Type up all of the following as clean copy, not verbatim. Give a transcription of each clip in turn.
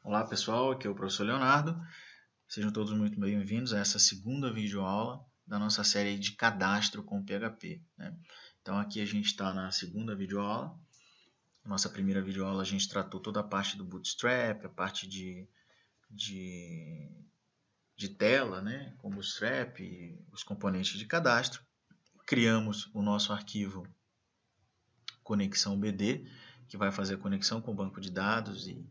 Olá pessoal, aqui é o professor Leonardo. Sejam todos muito bem-vindos a essa segunda videoaula da nossa série de cadastro com PHP, né? Então aqui a gente está na segunda videoaula. Nossa primeira videoaula a gente tratou toda a parte do Bootstrap, a parte de tela, né? Com Bootstrap, os componentes de cadastro. Criamos o nosso arquivo conexão BD, que vai fazer a conexão com o banco de dados e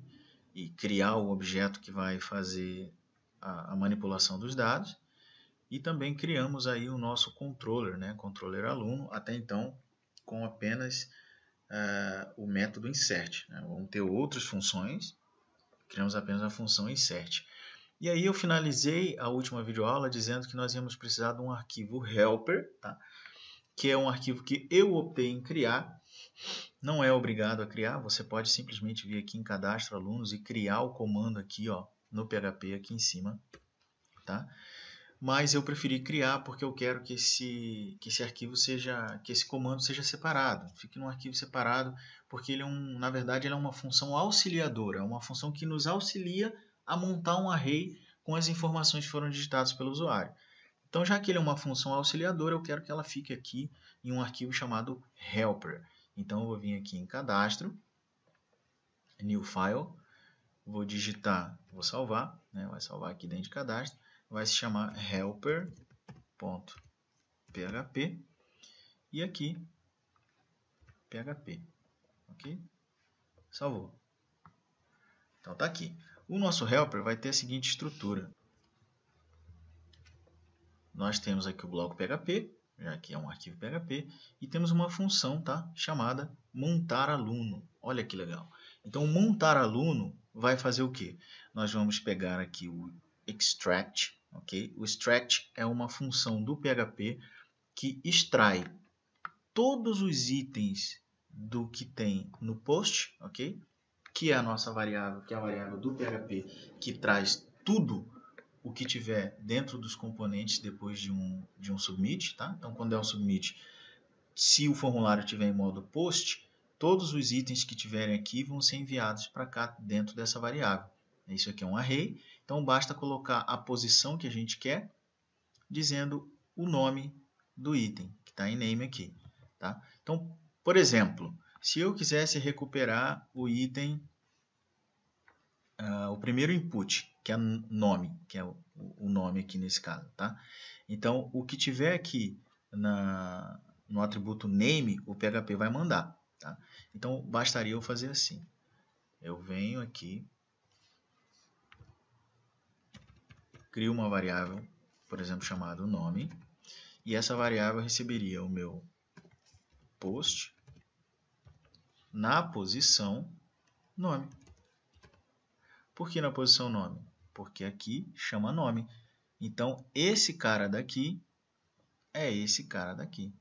criar o objeto que vai fazer a manipulação dos dados. E também criamos aí o nosso controller, né? Controller aluno, até então com apenas o método insert. Né? Vamos ter outras funções, criamos apenas a função insert. E aí eu finalizei a última videoaula dizendo que nós íamos precisar de um arquivo helper, tá? Que é um arquivo que eu optei em criar. Não é obrigado a criar, você pode simplesmente vir aqui em cadastro alunos e criar o comando aqui, ó, no PHP aqui em cima, tá? Mas eu preferi criar porque eu quero que esse arquivo seja, que esse comando seja separado, fique num arquivo separado, porque ele é na verdade ele é uma função auxiliadora, é uma função que nos auxilia a montar um array com as informações que foram digitadas pelo usuário. Então, já que ele é uma função auxiliadora, eu quero que ela fique aqui em um arquivo chamado helper. Então, eu vou vir aqui em cadastro, new file, vou digitar, vou salvar, né? Vai salvar aqui dentro de cadastro, vai se chamar helper.php e aqui php, ok? Salvou. Então tá aqui. O nosso helper vai ter a seguinte estrutura. Nós temos aqui o bloco PHP, já que é um arquivo PHP, e temos uma função, tá, chamada montar aluno. Olha que legal. Então, o montar aluno vai fazer o quê? Nós vamos pegar aqui o extract, ok? O extract é uma função do PHP que extrai todos os itens do que tem no post, ok? Que é a nossa variável, que é a variável do PHP que traz tudo o que tiver dentro dos componentes depois de um submit, tá? Então, quando é um submit, se o formulário estiver em modo post, todos os itens que tiverem aqui vão ser enviados para cá dentro dessa variável. Isso aqui é um array, então basta colocar a posição que a gente quer, dizendo o nome do item, que está em name aqui. Tá? Então, por exemplo, se eu quisesse recuperar o item, o primeiro input, que é nome, que é o nome aqui nesse caso. Tá? Então, o que tiver aqui no atributo name, o PHP vai mandar. Tá? Então, bastaria eu fazer assim. Eu venho aqui, crio uma variável, por exemplo, chamada nome, e essa variável receberia o meu post na posição nome. Por que na posição nome? Porque aqui chama nome. Então, esse cara daqui é esse cara daqui.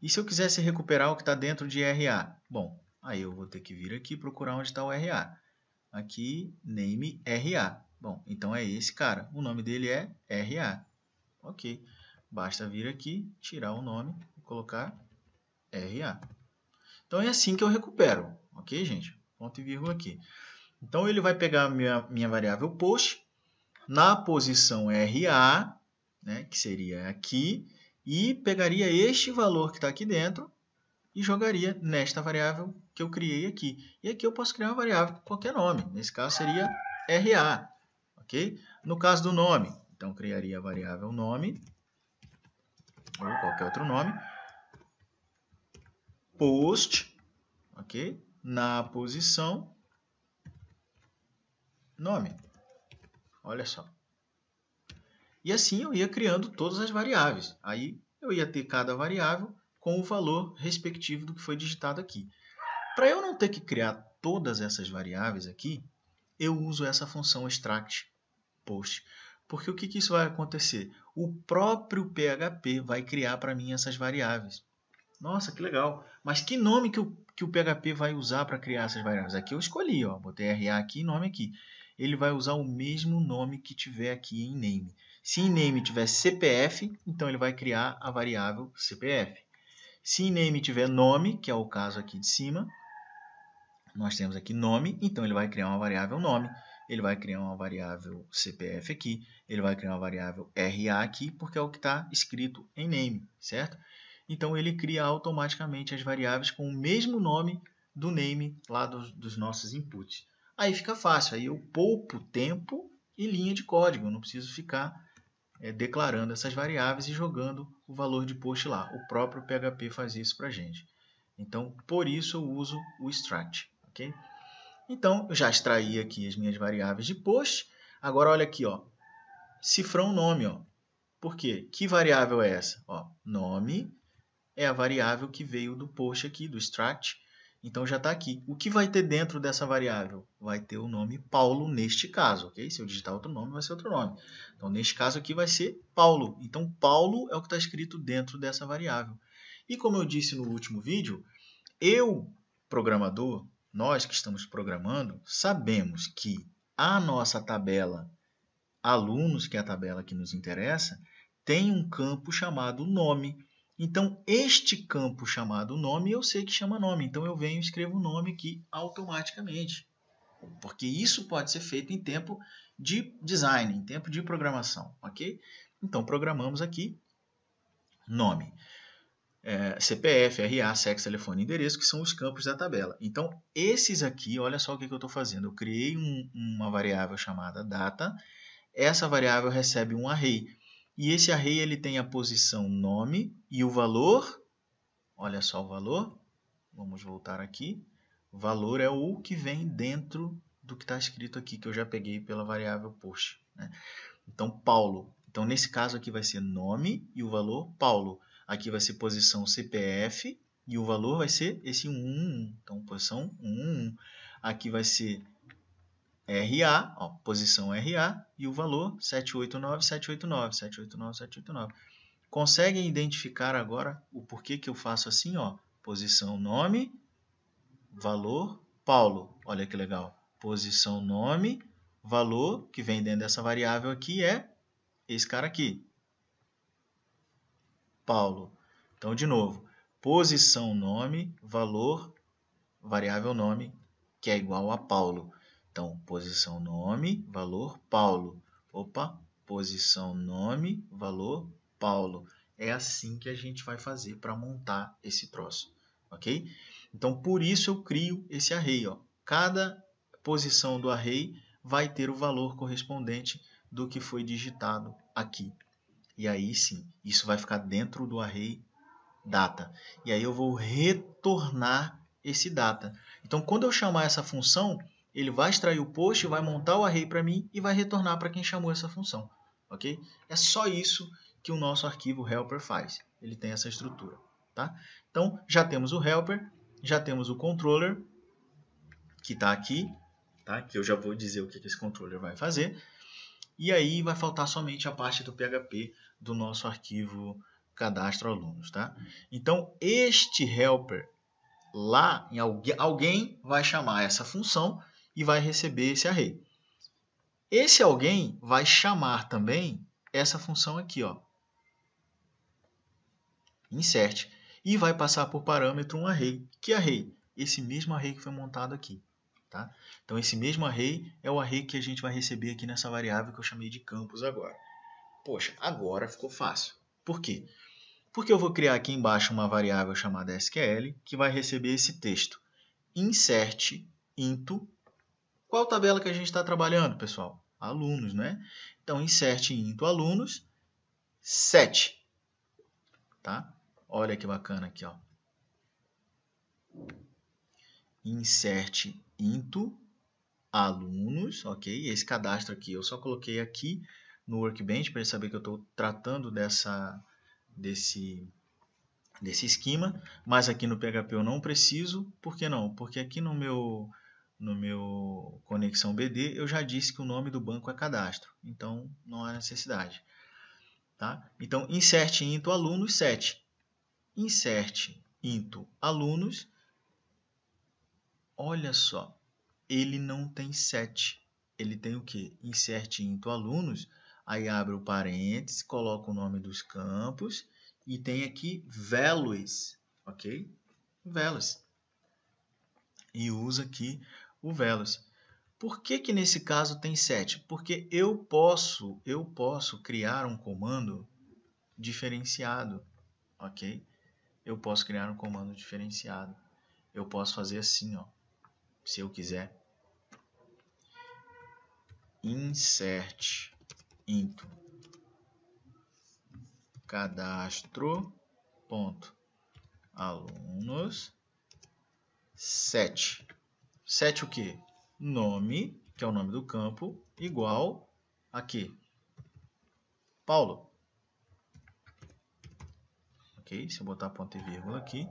E se eu quisesse recuperar o que está dentro de RA? Bom, aí eu vou ter que vir aqui procurar onde está o RA. Aqui, name RA. Bom, então é esse cara. O nome dele é RA. Ok. Basta vir aqui, tirar o nome e colocar RA. Então é assim que eu recupero. Ok, gente? Ponto e vírgula aqui. Então ele vai pegar a minha variável post na posição RA, né, que seria aqui, e pegaria este valor que está aqui dentro e jogaria nesta variável que eu criei aqui. E aqui eu posso criar uma variável com qualquer nome. Nesse caso seria RA. Ok? No caso do nome, então criaria a variável nome, ou qualquer outro nome, post, ok? Na posição nome. Olha só. E assim eu ia criando todas as variáveis. Aí eu ia ter cada variável com o valor respectivo do que foi digitado aqui. Para eu não ter que criar todas essas variáveis aqui, eu uso essa função extract post. Porque o que isso vai acontecer? O próprio PHP vai criar para mim essas variáveis. Nossa, que legal. Mas que nome que o PHP vai usar para criar essas variáveis? Aqui eu escolhi, ó, botei RA aqui e nome aqui. Ele vai usar o mesmo nome que tiver aqui em name. Se em name tiver CPF, então ele vai criar a variável CPF. Se em name tiver nome, que é o caso aqui de cima, nós temos aqui nome, então ele vai criar uma variável nome, ele vai criar uma variável CPF aqui, ele vai criar uma variável RA aqui, porque é o que está escrito em name, certo? Então ele cria automaticamente as variáveis com o mesmo nome do name lá dos nossos inputs. Aí fica fácil, aí eu poupo tempo e linha de código, eu não preciso ficar declarando essas variáveis e jogando o valor de post lá. O próprio PHP faz isso para a gente. Então, por isso eu uso o extract. Okay? Então, eu já extraí aqui as minhas variáveis de post. Agora, olha aqui, ó, cifrão nome. Ó. Por quê? Que variável é essa? Ó, nome é a variável que veio do post aqui, do extract. Então, já está aqui. O que vai ter dentro dessa variável? Vai ter o nome Paulo neste caso. Okay? Se eu digitar outro nome, vai ser outro nome. Então, neste caso aqui vai ser Paulo. Então, Paulo é o que está escrito dentro dessa variável. E como eu disse no último vídeo, eu, programador, nós que estamos programando, sabemos que a nossa tabela alunos, que é a tabela que nos interessa, tem um campo chamado nome. Então, este campo chamado nome, eu sei que chama nome. Então, eu venho e escrevo o nome aqui automaticamente. Porque isso pode ser feito em tempo de design, em tempo de programação. Ok? Então, programamos aqui nome. CPF, RA, sexo, telefone e endereço, que são os campos da tabela. Então, esses aqui, olha só o que eu estou fazendo. Eu criei uma variável chamada data. Essa variável recebe um array. E esse array ele tem a posição nome e o valor. Olha só o valor. Vamos voltar aqui. O valor é o que vem dentro do que está escrito aqui, que eu já peguei pela variável post. Né? Então, Paulo. Então, nesse caso aqui vai ser nome e o valor Paulo. Aqui vai ser posição CPF e o valor vai ser esse 111. Então, posição 111. Aqui vai ser RA, ó, posição RA e o valor 789, 789, 789, 789. Conseguem identificar agora o porquê que eu faço assim, ó? Posição nome, valor Paulo. Olha que legal. Posição nome, valor que vem dentro dessa variável aqui é esse cara aqui. Paulo. Então, de novo, posição nome, valor, variável nome, que é igual a Paulo. Então, posição nome, valor Paulo. Opa, posição nome, valor Paulo. É assim que a gente vai fazer para montar esse troço, ok? Então, por isso eu crio esse array. Ó. Cada posição do array vai ter o valor correspondente do que foi digitado aqui. E aí sim, isso vai ficar dentro do array data. E aí eu vou retornar esse data. Então, quando eu chamar essa função, ele vai extrair o post, vai montar o array para mim e vai retornar para quem chamou essa função. Ok? É só isso que o nosso arquivo helper faz. Ele tem essa estrutura. Tá? Então, já temos o helper, já temos o controller, que está aqui, tá? Que eu já vou dizer o que esse controller vai fazer. E aí vai faltar somente a parte do PHP do nosso arquivo cadastro alunos, tá? Então, este helper lá, em alguém vai chamar essa função e vai receber esse array. Esse alguém vai chamar também essa função aqui, ó, insert, e vai passar por parâmetro um array. Que array? Esse mesmo array que foi montado aqui. Tá? Então, esse mesmo array é o array que a gente vai receber aqui nessa variável que eu chamei de campus agora. Poxa, agora ficou fácil. Por quê? Porque eu vou criar aqui embaixo uma variável chamada SQL que vai receber esse texto. Insert into. Qual tabela que a gente está trabalhando, pessoal? Alunos, né? Então, insert into alunos 7. Tá? Olha que bacana aqui, ó. Insert into alunos, ok? Esse cadastro aqui eu só coloquei aqui no Workbench para ele saber que eu estou tratando desse esquema, mas aqui no PHP eu não preciso. Por que não? Porque aqui no meu conexão BD eu já disse que o nome do banco é cadastro, então não há necessidade. Tá? Então, insert into alunos 7. Insert into alunos, olha só, ele não tem 7. Ele tem o quê? Insert into alunos, aí abre o parênteses, coloca o nome dos campos e tem aqui values, ok? Values. e usa aqui o velos. Por que que nesse caso tem 7? Porque eu posso criar um comando diferenciado, ok? Eu posso criar um comando diferenciado. Eu posso fazer assim, ó, se eu quiser. Insert into cadastro.alunos 7. 7 o quê? Nome, que é o nome do campo, igual a quê? Paulo. Ok? Se eu botar ponto e vírgula aqui,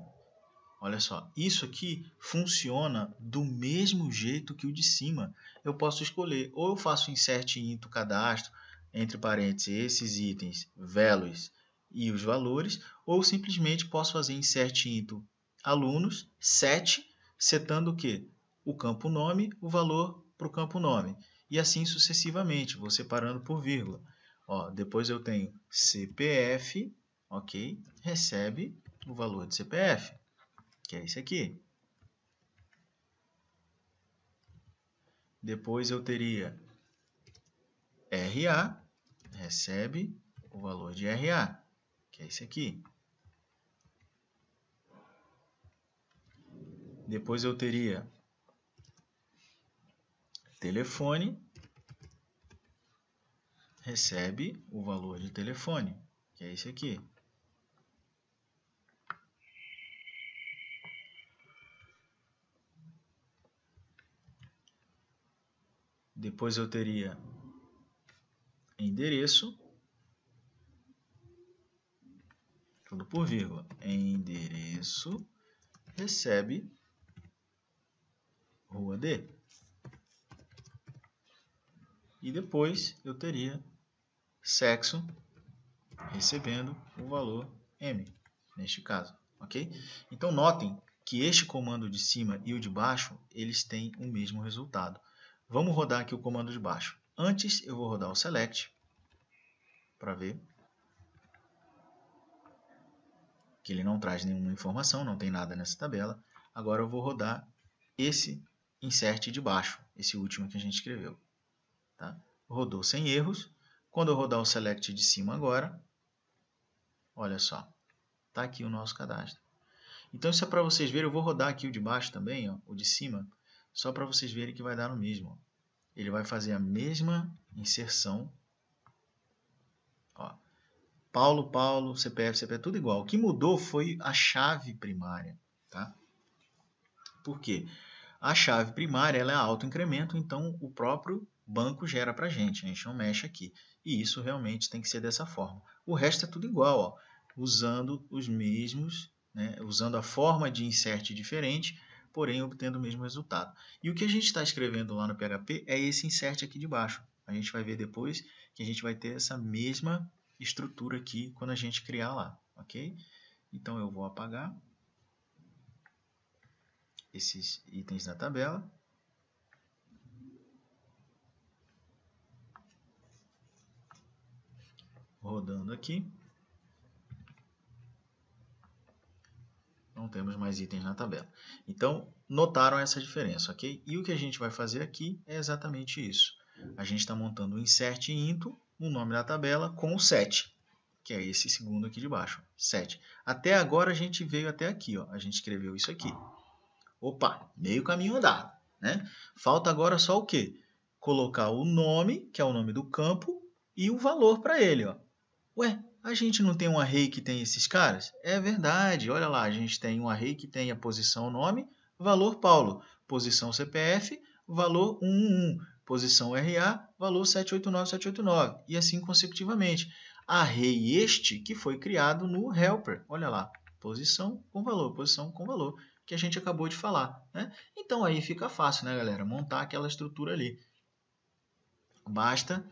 olha só, isso aqui funciona do mesmo jeito que o de cima. Eu posso escolher, ou eu faço insert into cadastro, entre parênteses, esses itens, values e os valores, ou simplesmente posso fazer insert into alunos, 7, setando o quê? O campo nome, o valor para o campo nome. E assim sucessivamente, vou separando por vírgula. Ó, depois eu tenho CPF, ok? Recebe o valor de CPF, que é esse aqui. Depois eu teria RA, recebe o valor de RA, que é esse aqui. Depois eu teria telefone, recebe o valor de telefone, que é esse aqui. Depois eu teria endereço, tudo por vírgula. Endereço, recebe rua D. E depois eu teria sexo, recebendo o valor M, neste caso, ok? Então notem que este comando de cima e o de baixo, eles têm o mesmo resultado. Vamos rodar aqui o comando de baixo. Antes eu vou rodar o select, para ver que ele não traz nenhuma informação, não tem nada nessa tabela. Agora eu vou rodar esse insert de baixo, esse último que a gente escreveu. Tá? Rodou sem erros. Quando eu rodar o select de cima agora, olha só, está aqui o nosso cadastro. Então isso é para vocês verem, eu vou rodar aqui o de baixo também, ó, o de cima, só para vocês verem que vai dar no mesmo. Ele vai fazer a mesma inserção. Ó. Paulo, CPF, tudo igual. O que mudou foi a chave primária. Tá? Por quê? A chave primária ela é autoincremento, então o próprio banco gera para a gente não mexe aqui. E isso realmente tem que ser dessa forma. O resto é tudo igual, ó, usando os mesmos, né, usando a forma de insert diferente, porém obtendo o mesmo resultado. E o que a gente está escrevendo lá no PHP é esse insert aqui de baixo. A gente vai ver depois que a gente vai ter essa mesma estrutura aqui quando a gente criar lá, ok? Então eu vou apagar esses itens da tabela. Rodando aqui. Não temos mais itens na tabela. Então, notaram essa diferença, ok? E o que a gente vai fazer aqui é exatamente isso. A gente está montando um insert into, o nome da tabela, com o 7, que é esse segundo aqui de baixo, 7. Até agora a gente veio até aqui, ó. A gente escreveu isso aqui. Opa, meio caminho andado, né? Falta agora só o quê? Colocar o nome, que é o nome do campo, e o valor para ele, ó. Ué, a gente não tem um array que tem esses caras? É verdade, olha lá, a gente tem um array que tem a posição nome, valor Paulo, posição CPF, valor 111, posição RA, valor 789789, e assim consecutivamente. Array este que foi criado no helper, olha lá, posição com valor, que a gente acabou de falar, né? Então aí fica fácil, né, galera, montar aquela estrutura ali. Basta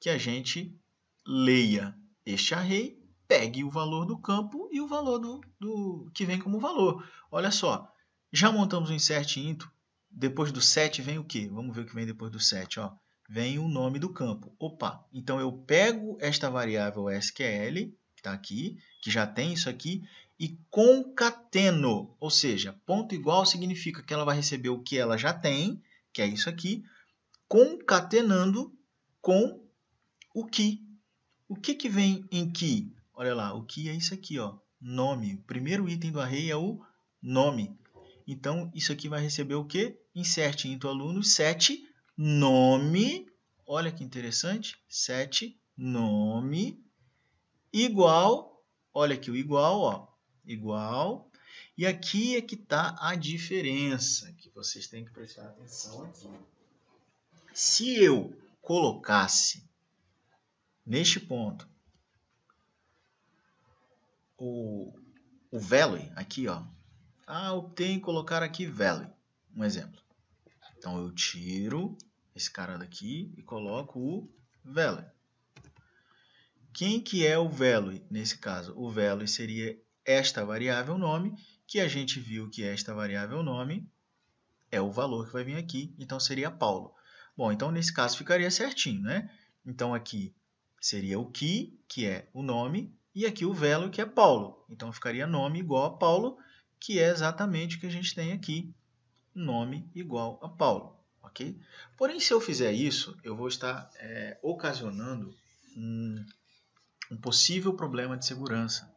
que a gente leia este array, pegue o valor do campo e o valor do que vem como valor. Olha só, já montamos o insert into, depois do 7 vem o quê? Vamos ver o que vem depois do 7. Ó. Vem o nome do campo. Opa, então eu pego esta variável SQL, que está aqui, que já tem isso aqui, e concateno, ou seja, ponto igual significa que ela vai receber o que ela já tem, que é isso aqui, concatenando com o que. O que vem em que? Olha lá, o que é isso aqui, ó, nome. O primeiro item do array é o nome. Então, isso aqui vai receber o quê? Insert into alunos set nome. Olha que interessante. Set nome igual. Olha aqui o igual, ó. Igual. E aqui é que está a diferença, que vocês têm que prestar atenção aqui. Se eu colocasse neste ponto o value aqui, ó. Eu tenho que colocar aqui value, um exemplo. Então eu tiro esse cara daqui e coloco o value. Quem que é o value nesse caso? O value seria esta variável nome, que a gente viu que esta variável nome é o valor que vai vir aqui, então seria Paulo. Bom, então nesse caso ficaria certinho, né? Então aqui seria o que é o nome, e aqui o value, que é Paulo. Então ficaria nome igual a Paulo, que é exatamente o que a gente tem aqui, nome igual a Paulo, ok? Porém, se eu fizer isso, eu vou estar ocasionando um possível problema de segurança.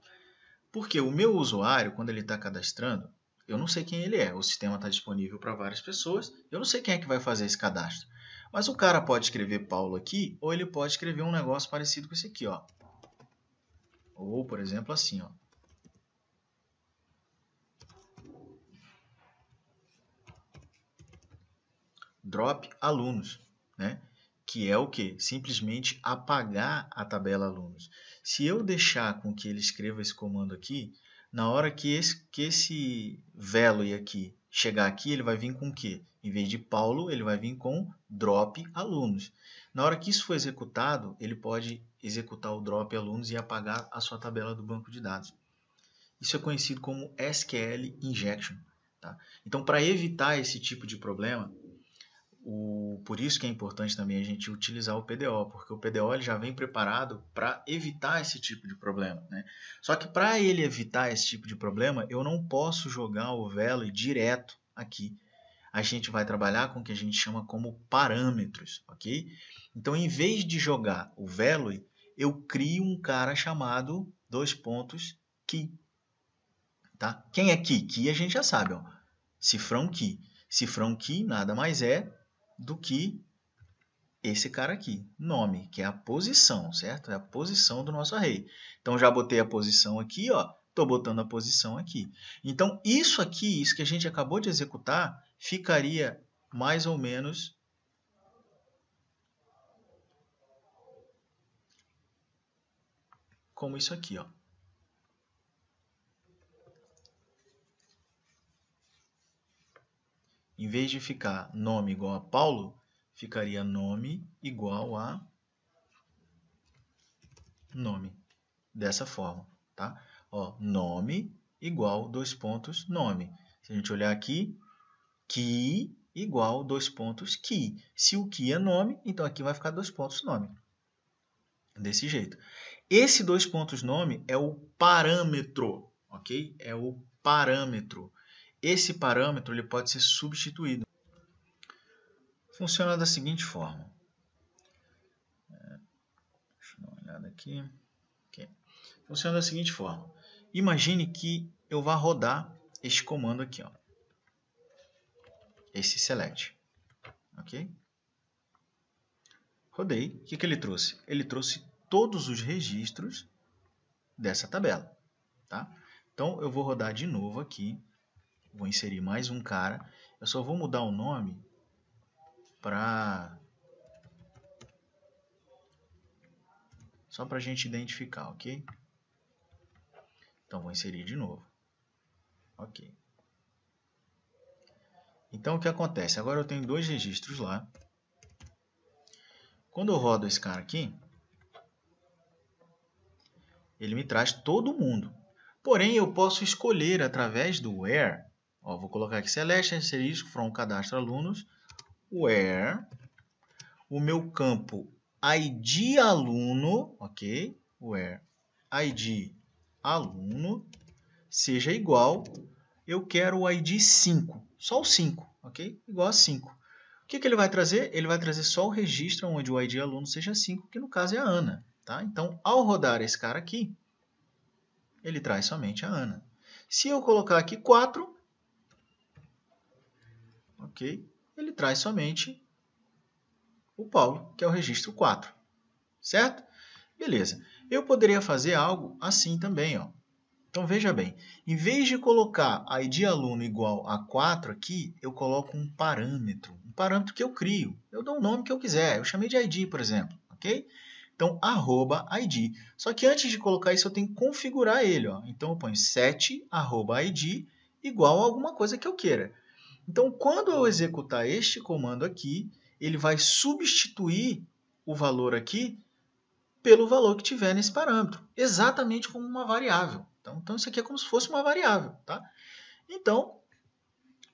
Porque o meu usuário, quando ele está cadastrando, eu não sei quem ele é. O sistema está disponível para várias pessoas. Eu não sei quem é que vai fazer esse cadastro. Mas o cara pode escrever Paulo aqui, ou ele pode escrever um negócio parecido com esse aqui, ó. Ou, por exemplo, assim, ó. Drop alunos, né? Que é o quê? Simplesmente apagar a tabela alunos. Se eu deixar com que ele escreva esse comando aqui, na hora que esse value aqui chegar aqui, ele vai vir com o quê? Em vez de Paulo, ele vai vir com drop alunos. Na hora que isso for executado, ele pode executar o drop alunos e apagar a sua tabela do banco de dados. Isso é conhecido como SQL injection. Tá? Então, para evitar esse tipo de problema, por isso que é importante também a gente utilizar o PDO, porque o PDO ele já vem preparado para evitar esse tipo de problema, né? Só que para ele evitar esse tipo de problema, eu não posso jogar o value direto aqui. A gente vai trabalhar com o que a gente chama como parâmetros, ok? Então, em vez de jogar o value, eu crio um cara chamado key. Tá? Quem é key? Key a gente já sabe, ó. Cifrão key. Cifrão key nada mais é do que esse cara aqui, nome, que é a posição, certo? É a posição do nosso array. Então, já botei a posição aqui, ó. Estou botando a posição aqui. Então, isso aqui, isso que a gente acabou de executar, ficaria mais ou menos como isso aqui, ó. Em vez de ficar nome igual a Paulo, ficaria nome igual a nome. Dessa forma, tá? Ó, nome igual nome. Se a gente olhar aqui, key igual key. Se o key é nome, então aqui vai ficar nome. Desse jeito. Esse nome é o parâmetro, ok? É o parâmetro. Esse parâmetro ele pode ser substituído. Funciona da seguinte forma. Deixa eu dar uma olhada aqui. Okay. Funciona da seguinte forma. Imagine que eu vá rodar este comando aqui, ó. Esse select. Ok? Rodei. O que ele trouxe? Ele trouxe todos os registros dessa tabela. Tá? Então, eu vou rodar de novo aqui. Vou inserir mais um cara. Eu só vou mudar o nome só para a gente identificar, ok? Então, vou inserir de novo. Ok. Então, o que acontece? Agora eu tenho dois registros lá. Quando eu rodo esse cara aqui, ele me traz todo mundo. Porém, eu posso escolher através do where. Ó, vou colocar aqui select asterisco from cadastro alunos. Where o meu campo ID aluno, ok? Where ID aluno seja igual, eu quero o ID 5, só o 5, ok? Igual a 5. O que ele vai trazer? Ele vai trazer só o registro onde o ID aluno seja 5, que no caso é a Ana. Tá? Então, ao rodar esse cara aqui, ele traz somente a Ana. Se eu colocar aqui 4, ok? Ele traz somente o Paulo, que é o registro 4. Certo? Beleza. Eu poderia fazer algo assim também, ó. Então, veja bem, em vez de colocar ID aluno igual a 4 aqui, eu coloco um parâmetro que eu crio. Eu dou o nome que eu quiser, eu chamei de ID, por exemplo, ok? Então, @ID. Só que antes de colocar isso, eu tenho que configurar ele, ó. Então, eu ponho set @ID igual a alguma coisa que eu queira. Então, quando eu executar este comando aqui, ele vai substituir o valor aqui pelo valor que tiver nesse parâmetro, exatamente como uma variável. Então isso aqui é como se fosse uma variável. Tá? Então,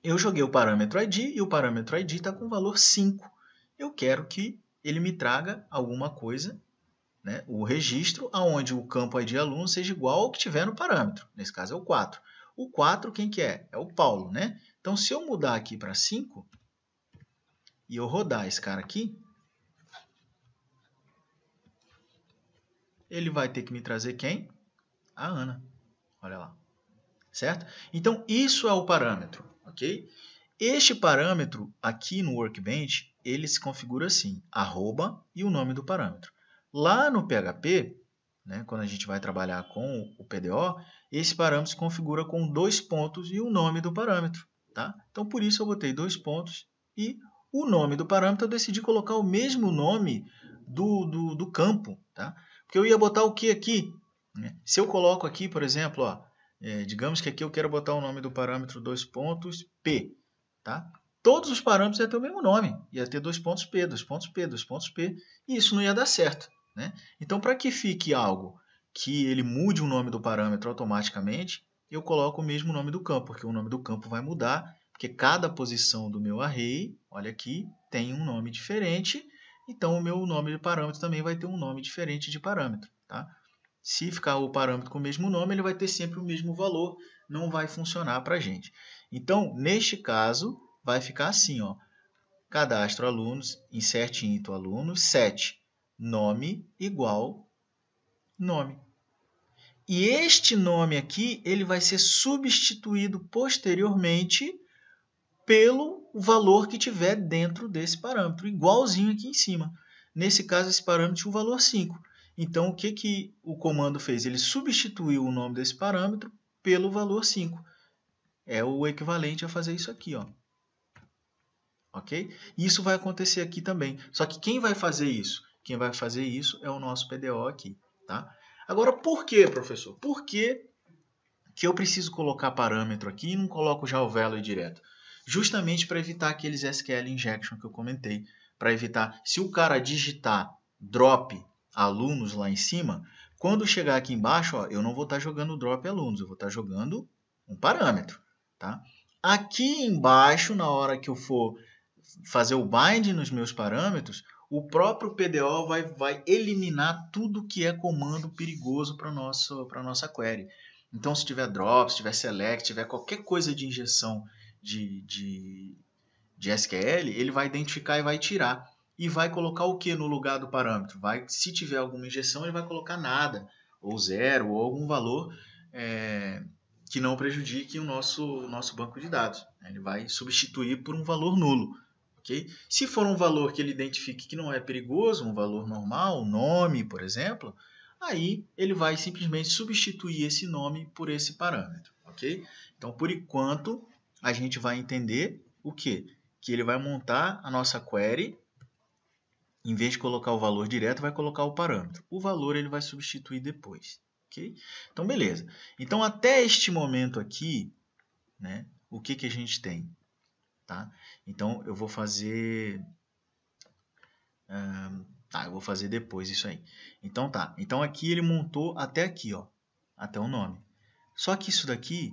eu joguei o parâmetro ID e o parâmetro ID está com o valor 5. Eu quero que ele me traga alguma coisa, né, o registro onde o campo ID aluno seja igual ao que tiver no parâmetro. Nesse caso é o 4. O 4 quem que é? É o Paulo. Né? Então, se eu mudar aqui para 5 e eu rodar esse cara aqui, ele vai ter que me trazer quem? A Ana. Olha lá. Certo? Então, isso é o parâmetro, ok? Este parâmetro aqui no Workbench, ele se configura assim, arroba e o nome do parâmetro. Lá no PHP, né, quando a gente vai trabalhar com o PDO, esse parâmetro se configura com 2 pontos e o nome do parâmetro. Tá? Então, por isso eu botei 2 pontos e o nome do parâmetro eu decidi colocar o mesmo nome do campo. Tá? Porque eu ia botar o que aqui? Se eu coloco aqui, por exemplo, ó, digamos que aqui eu quero botar o nome do parâmetro 2 pontos P. Tá? Todos os parâmetros iam ter o mesmo nome. Ia ter 2 pontos P, 2 pontos P, 2 pontos P. E isso não ia dar certo. Né? Então, para que fique algo que ele mude o nome do parâmetro automaticamente, eu coloco o mesmo nome do campo, porque o nome do campo vai mudar, porque cada posição do meu array, olha aqui, tem um nome diferente, então o meu nome de parâmetro também vai ter um nome diferente de parâmetro. Tá? Se ficar o parâmetro com o mesmo nome, ele vai ter sempre o mesmo valor, não vai funcionar para a gente. Então, neste caso, vai ficar assim, ó, cadastro alunos, insert into alunos, set nome igual nome. E este nome aqui, ele vai ser substituído posteriormente pelo valor que tiver dentro desse parâmetro, igualzinho aqui em cima. Nesse caso, esse parâmetro tinha o valor 5. Então, o que o comando fez? Ele substituiu o nome desse parâmetro pelo valor 5. É o equivalente a fazer isso aqui, ó. Ok? Isso vai acontecer aqui também. Só que quem vai fazer isso? Quem vai fazer isso é o nosso PDO aqui. Tá? Agora, por que, professor? Por que eu preciso colocar parâmetro aqui e não coloco já o value direto? Justamente para evitar aqueles SQL injection que eu comentei. Para evitar, se o cara digitar drop alunos lá em cima, quando chegar aqui embaixo, ó, eu não vou estar jogando drop alunos, eu vou estar jogando um parâmetro. Tá? Aqui embaixo, na hora que eu for fazer o bind nos meus parâmetros, o próprio PDO vai eliminar tudo que é comando perigoso para a nossa query. Então, se tiver drop, se tiver select, se tiver qualquer coisa de injeção de SQL, ele vai identificar e vai tirar. E vai colocar o que no lugar do parâmetro? Se tiver alguma injeção, ele vai colocar nada, ou zero, ou algum valor que não prejudique o nosso banco de dados. Ele vai substituir por um valor nulo. Okay? Se for um valor que ele identifique que não é perigoso, um valor normal, um nome, por exemplo, aí ele vai simplesmente substituir esse nome por esse parâmetro. Okay? Então, por enquanto, a gente vai entender o quê? Que ele vai montar a nossa query, em vez de colocar o valor direto, vai colocar o parâmetro. O valor ele vai substituir depois. Okay? Então, beleza. Então, até este momento aqui, né, o que a gente tem? Tá? Então, eu vou fazer... eu vou fazer depois isso aí. Então, tá. Então, aqui ele montou até aqui, ó, até o nome. Só que isso daqui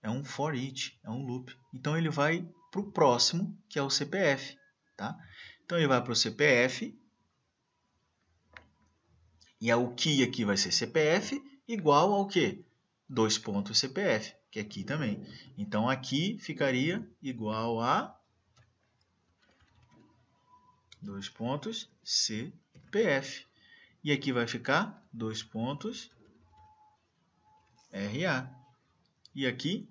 é um for each, é um loop. Então, ele vai para o próximo, que é o CPF. Tá? Então, ele vai para o CPF. E o key aqui vai ser CPF igual ao quê? 2 pontos CPF, que é aqui também. Então, aqui ficaria igual a 2 pontos CPF. E aqui vai ficar 2 pontos RA. E aqui,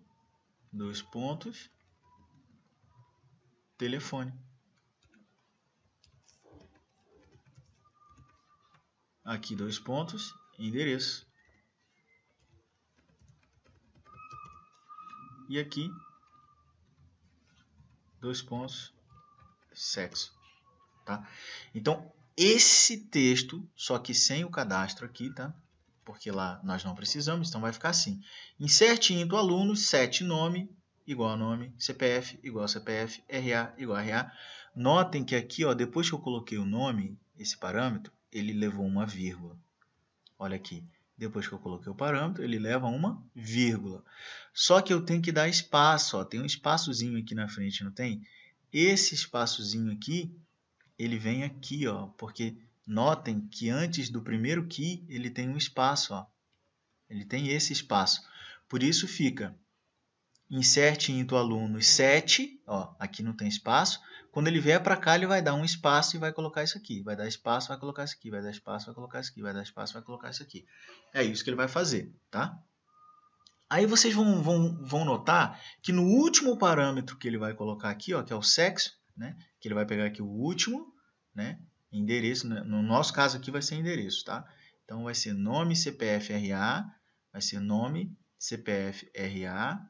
2 pontos telefone. Aqui 2 pontos endereço. E aqui 2 pontos sexo. Tá? Então, esse texto, só que sem o cadastro aqui, tá? Porque lá nós não precisamos, então vai ficar assim. Insert into aluno, set nome, igual a nome, CPF, igual a CPF, RA, igual a RA. Notem que aqui, ó, depois que eu coloquei o nome, esse parâmetro, ele levou uma vírgula. Olha aqui. Depois que eu coloquei o parâmetro, ele leva uma vírgula. Só que eu tenho que dar espaço, ó. Tem um espaçozinho aqui na frente, não tem? Esse espaçozinho aqui, ele vem aqui, ó, porque notem que antes do primeiro key, ele tem um espaço, ó. Ele tem esse espaço. Por isso fica insert into alunos 7, ó, aqui não tem espaço. Quando ele vier para cá, ele vai dar um espaço e vai colocar isso aqui. Vai dar espaço, vai colocar isso aqui. Vai dar espaço, vai colocar isso aqui. Vai dar espaço, vai colocar isso aqui. É isso que ele vai fazer, tá? Aí vocês vão notar que no último parâmetro que ele vai colocar aqui, ó, que é o sexo, né? Que ele vai pegar aqui o último, né? Endereço, né? No nosso caso aqui vai ser endereço, tá? Então vai ser nome CPF RA, vai ser nome CPF RA,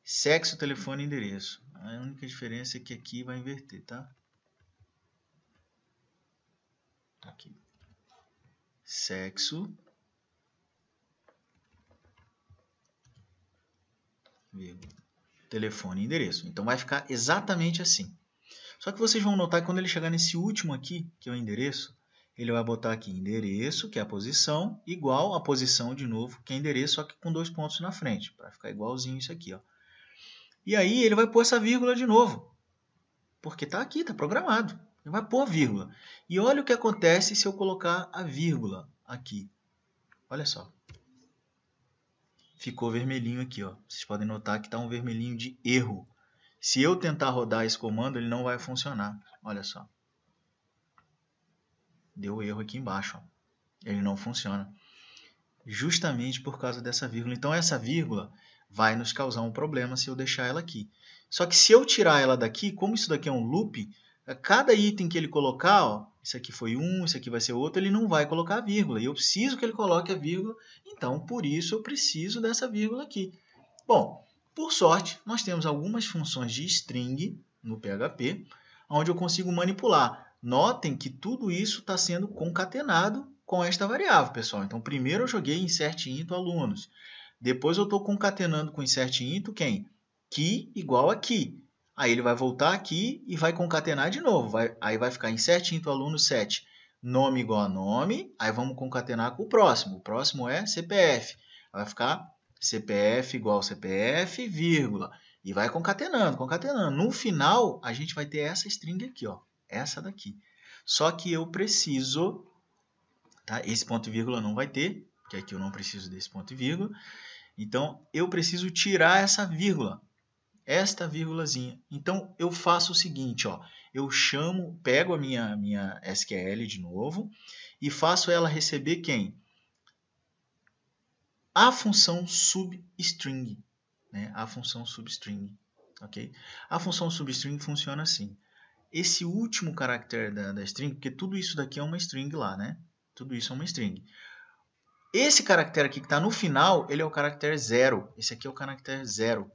sexo, telefone e endereço. A única diferença é que aqui vai inverter, tá? Aqui. Sexo, vírgula, telefone e endereço. Então vai ficar exatamente assim. Só que vocês vão notar que quando ele chegar nesse último aqui, que é o endereço, ele vai botar aqui endereço, que é a posição, igual a posição de novo, que é endereço, só que com 2 pontos na frente, para ficar igualzinho isso aqui, ó. E aí ele vai pôr essa vírgula de novo, porque está aqui, está programado. Ele vai pôr a vírgula. E olha o que acontece se eu colocar a vírgula aqui. Olha só. Ficou vermelhinho aqui, ó. Vocês podem notar que está um vermelhinho de erro. Se eu tentar rodar esse comando, ele não vai funcionar. Olha só. Deu erro aqui embaixo, ó. Ele não funciona. Justamente por causa dessa vírgula. Então, essa vírgula vai nos causar um problema se eu deixar ela aqui. Só que se eu tirar ela daqui, como isso daqui é um loop, cada item que ele colocar, ó, isso aqui foi um, isso aqui vai ser outro, ele não vai colocar a vírgula. E eu preciso que ele coloque a vírgula, então, por isso, eu preciso dessa vírgula aqui. Bom, por sorte, nós temos algumas funções de string no PHP, onde eu consigo manipular. Notem que tudo isso está sendo concatenado com esta variável, pessoal. Então, primeiro eu joguei insert into alunos. Depois eu estou concatenando com insert into quem? Key igual a key. Aí ele vai voltar aqui e vai concatenar de novo. Aí vai ficar insert into alunos 7. Nome igual a nome. Aí vamos concatenar com o próximo. O próximo é CPF. Vai ficar CPF igual a CPF, vírgula. E vai concatenando, concatenando. No final, a gente vai ter essa string aqui, ó. Essa daqui. Só que eu preciso... Tá? Esse ponto e vírgula não vai ter, que aqui eu não preciso desse ponto e vírgula. Então, eu preciso tirar essa vírgula, esta vírgulazinha. Então, eu faço o seguinte, ó, eu pego a minha SQL de novo e faço ela receber quem? A função substring, né? A função substring, ok? A função substring funciona assim. Esse último caractere da string, porque tudo isso daqui é uma string lá, né? Tudo isso é uma string. Esse caractere aqui que está no final, ele é o caractere 0. Esse aqui é o caractere 0.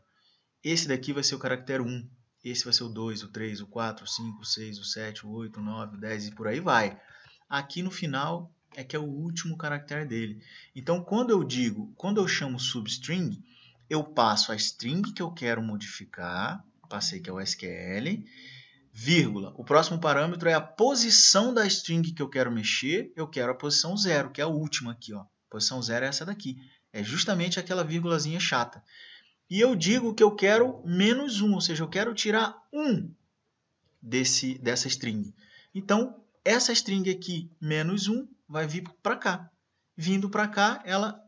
Esse daqui vai ser o caractere 1. Esse vai ser o 2, o 3, o 4, o 5, o 6, o 7, o 8, o 9, o 10 e por aí vai. Aqui no final é que é o último caractere dele. Então, quando eu chamo substring, eu passo a string que eu quero modificar, passei que é o SQL, vírgula. O próximo parâmetro é a posição da string que eu quero mexer, eu quero a posição 0, que é a última aqui, ó. Posição 0 é essa daqui. É justamente aquela vírgulazinha chata. E eu digo que eu quero menos 1, ou seja, eu quero tirar 1 dessa string. Então, essa string aqui, menos 1, vai vir para cá. Vindo para cá, ela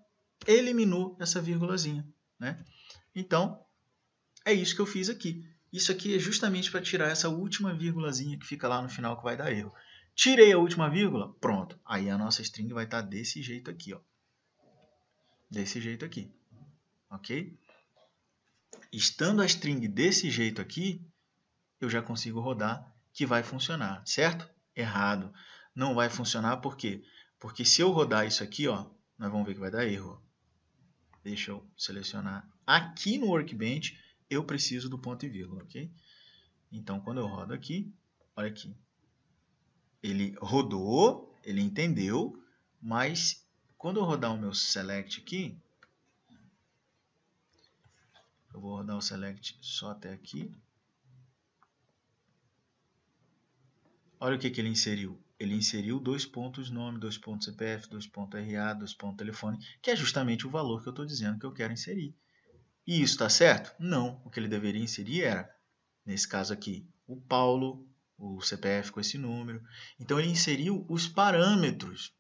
eliminou essa vírgulazinha, né? Então, é isso que eu fiz aqui. Isso aqui é justamente para tirar essa última vírgulazinha que fica lá no final que vai dar erro. Tirei a última vírgula, pronto. Aí a nossa string vai estar desse jeito aqui, ó. Desse jeito aqui, ok? Estando a string desse jeito aqui, eu já consigo rodar que vai funcionar, certo? Errado. Não vai funcionar por quê? Porque se eu rodar isso aqui, ó, nós vamos ver que vai dar erro. Deixa eu selecionar aqui no Workbench, eu preciso do ponto e vírgula, ok? Então, quando eu rodo aqui, olha aqui. Ele rodou, ele entendeu, mas quando eu rodar o meu select aqui, eu vou rodar o select só até aqui. Olha o que ele inseriu. Ele inseriu 2 pontos nome, 2 pontos CPF, 2 pontos RA, 2 pontos telefone, que é justamente o valor que eu estou dizendo que eu quero inserir. E isso está certo? Não. O que ele deveria inserir era, nesse caso aqui, o Paulo, o CPF com esse número. Então, ele inseriu os parâmetros.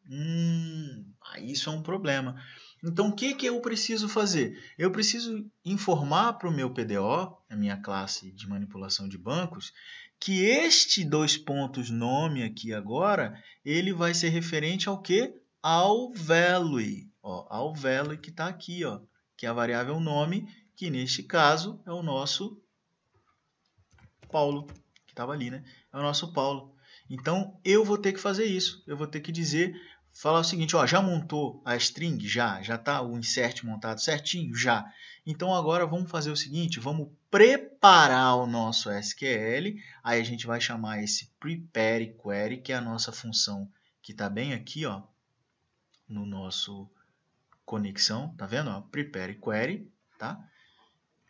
Isso é um problema. Então, o que eu preciso fazer? Eu preciso informar para o meu PDO, a minha classe de manipulação de bancos, que este 2 pontos nome aqui agora, ele vai ser referente ao quê? Ao value. Ó, ao value que está aqui, ó, que é a variável nome, que neste caso é o nosso Paulo, que estava ali, né? É o nosso Paulo. Então, eu vou ter que fazer isso. Eu vou ter que dizer, falar o seguinte, ó, já montou a string? Já está o insert montado certinho? Já. Então, agora vamos fazer o seguinte, vamos preparar o nosso SQL, aí a gente vai chamar esse prepare query, que é a nossa função que está bem aqui, ó, no nosso conexão, tá vendo? Ó, prepare query, tá?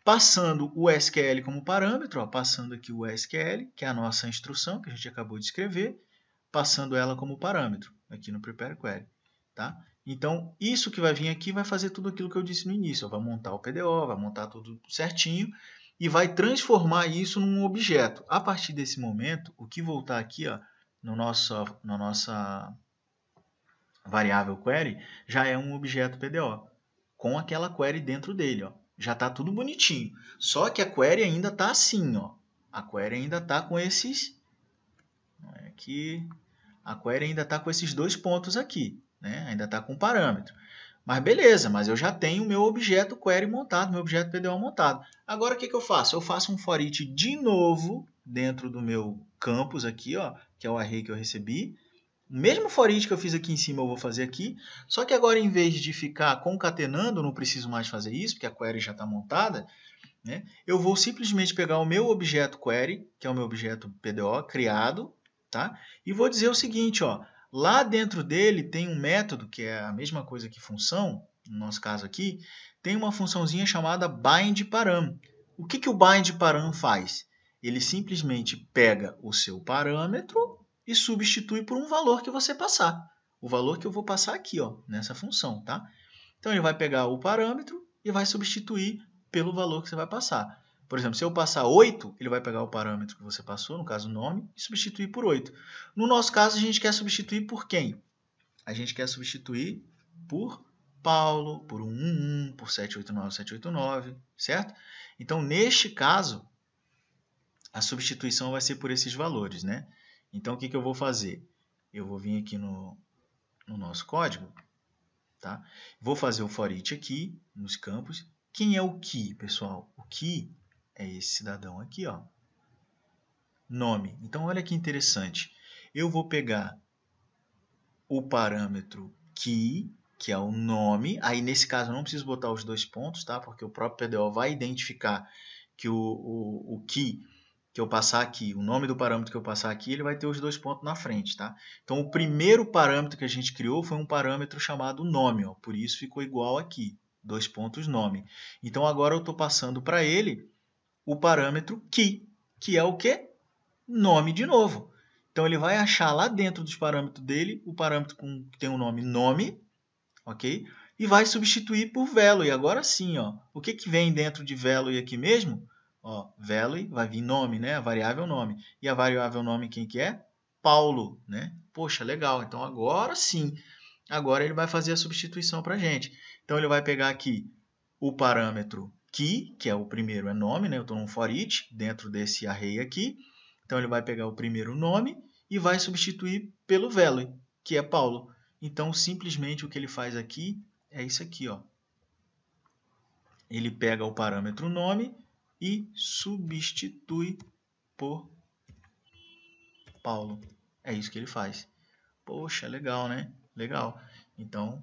Passando o SQL como parâmetro, ó, passando aqui o SQL, que é a nossa instrução que a gente acabou de escrever, passando ela como parâmetro, aqui no Prepare Query. Tá? Então, isso que vai vir aqui vai fazer tudo aquilo que eu disse no início. Ó, vai montar o PDO, vai montar tudo certinho e vai transformar isso num objeto. A partir desse momento, o que voltar aqui ó, na nossa variável query já é um objeto PDO, com aquela query dentro dele. Ó. Já está tudo bonitinho. Só que a query ainda está assim, ó. A query ainda está com esses... Aqui, a query ainda está com esses 2 pontos aqui. Né? Ainda está com parâmetro. Mas beleza, mas eu já tenho o meu objeto query montado, meu objeto PDO montado. Agora o que eu faço? Eu faço um for each de novo dentro do meu campus aqui, ó, que é o array que eu recebi. O mesmo for each que eu fiz aqui em cima eu vou fazer aqui, só que agora em vez de ficar concatenando, não preciso mais fazer isso, porque a query já está montada, né? Eu vou simplesmente pegar o meu objeto query, que é o meu objeto PDO criado, tá? E vou dizer o seguinte, ó, lá dentro dele tem um método, que é a mesma coisa que função, no nosso caso aqui, tem uma funçãozinha chamada bindParam. O que o bindParam faz? Ele simplesmente pega o seu parâmetro e substitui por um valor que você passar. O valor que eu vou passar aqui, ó, nessa função, tá? Então, ele vai pegar o parâmetro e vai substituir pelo valor que você vai passar. Por exemplo, se eu passar 8, ele vai pegar o parâmetro que você passou, no caso o nome, e substituir por 8. No nosso caso, a gente quer substituir por quem? A gente quer substituir por Paulo, por 111, por 789, 789, certo? Então, neste caso, a substituição vai ser por esses valores, né? Então, o que eu vou fazer? Eu vou vir aqui no nosso código, tá? Vou fazer o for each aqui, nos campos. Quem é o key, pessoal? O key é esse cidadão aqui, ó. Nome. Então, olha que interessante. Eu vou pegar o parâmetro key, que é o nome. Aí, nesse caso, eu não preciso botar os 2 pontos, tá? Porque o próprio PDO vai identificar que o key que eu passar aqui, o nome do parâmetro que eu passar aqui, ele vai ter os 2 pontos na frente, tá? Então, o primeiro parâmetro que a gente criou foi um parâmetro chamado nome, ó, por isso ficou igual aqui, 2 pontos nome. Então, agora eu estou passando para ele o parâmetro key, que é o quê? Nome de novo. Então, ele vai achar lá dentro dos parâmetros dele o parâmetro que tem o nome nome, ok? E vai substituir por value. Agora sim, ó, o que vem dentro de value aqui mesmo? Ó, value vai vir nome, né? A variável nome. E a variável nome quem que é? Paulo, né? Poxa, legal. Então agora sim. Agora ele vai fazer a substituição para a gente. Então, ele vai pegar aqui o parâmetro key, que é o primeiro, é nome, né? Eu estou num for each, dentro desse array aqui. Então, ele vai pegar o primeiro nome e vai substituir pelo value, que é Paulo. Então, simplesmente o que ele faz aqui é isso aqui, ó. Ele pega o parâmetro nome e substitui por Paulo. É isso que ele faz. Poxa, legal, né? Legal. Então,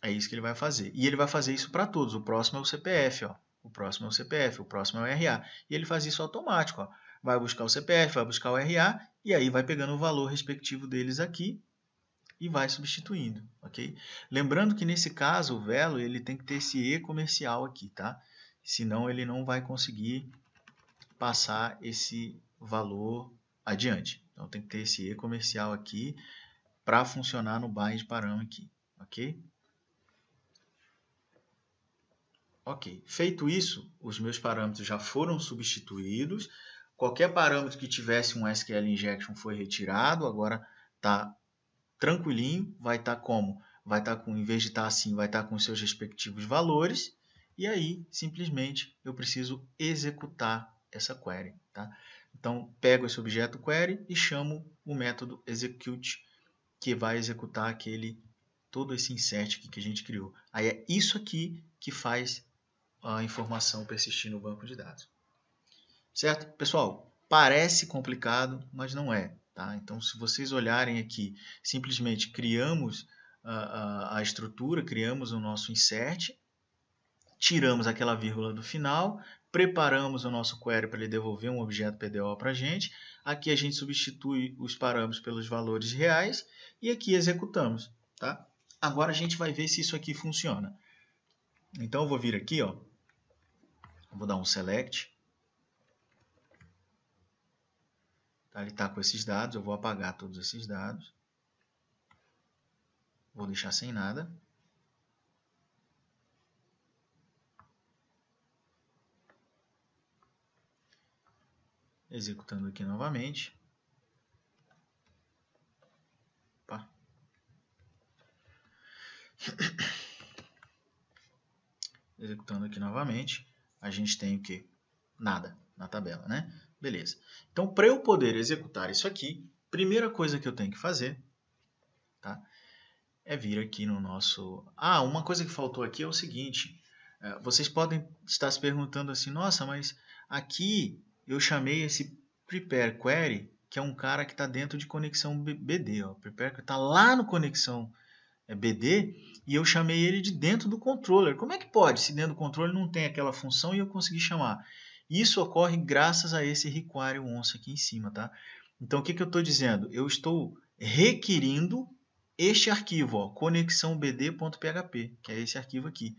é isso que ele vai fazer. E ele vai fazer isso para todos. O próximo é o CPF, ó. O próximo é o CPF, o próximo é o RA. E ele faz isso automático, ó. Vai buscar o CPF, vai buscar o RA, e aí vai pegando o valor respectivo deles aqui e vai substituindo, ok? Lembrando que nesse caso, o value, ele tem que ter esse E comercial aqui, tá? Senão ele não vai conseguir passar esse valor adiante. Então tem que ter esse E comercial aqui para funcionar no bind param aqui, ok? Ok, feito isso, os meus parâmetros já foram substituídos. Qualquer parâmetro que tivesse um SQL injection foi retirado, agora está tranquilinho, vai estar como? Vai estar com, em vez de estar assim, vai estar com os seus respectivos valores. E aí, simplesmente, eu preciso executar essa query. Tá? Então, pego esse objeto query e chamo o método execute, que vai executar todo esse insert aqui que a gente criou. Aí é isso aqui que faz a informação persistir no banco de dados. Certo? Pessoal, parece complicado, mas não é. Tá? Então, se vocês olharem aqui, simplesmente criamos a estrutura, criamos o nosso insert, tiramos aquela vírgula do final, preparamos o nosso query para ele devolver um objeto PDO para a gente. Aqui a gente substitui os parâmetros pelos valores reais e aqui executamos. Tá? Agora a gente vai ver se isso aqui funciona. Então, eu vou vir aqui, ó, vou dar um select. Tá? Ele está com esses dados, eu vou apagar todos esses dados. Vou deixar sem nada. Executando aqui novamente. Opa. Executando aqui novamente. A gente tem o quê? Nada na tabela, né? Beleza. Então, para eu poder executar isso aqui, primeira coisa que eu tenho que fazer, tá, é vir aqui no nosso... uma coisa que faltou aqui é o seguinte. Vocês podem estar se perguntando assim, nossa, mas aqui eu chamei esse prepare query, que é um cara que está dentro de conexão BD. Ó. Prepare está lá no conexão BD e eu chamei ele de dentro do controller. Como é que pode, se dentro do controller não tem aquela função e eu consegui chamar? Isso ocorre graças a esse require once aqui em cima. Tá? Então, o que eu estou dizendo? Eu estou requerindo este arquivo, ó, conexãobd.php, que é esse arquivo aqui.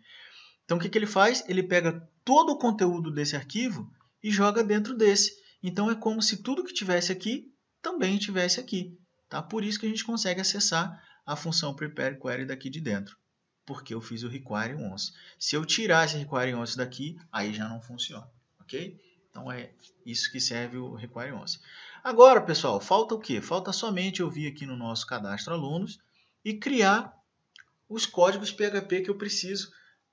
Então, o que ele faz? Ele pega todo o conteúdo desse arquivo e joga dentro desse. Então, é como se tudo que tivesse aqui também tivesse aqui. Tá? Por isso que a gente consegue acessar a função prepare query daqui de dentro, porque eu fiz o require once. Se eu tirar esse require once daqui, aí já não funciona. Ok? Então, é isso que serve o require once. Agora, pessoal, falta o quê? Falta somente eu vir aqui no nosso cadastro alunos e criar os códigos PHP que eu preciso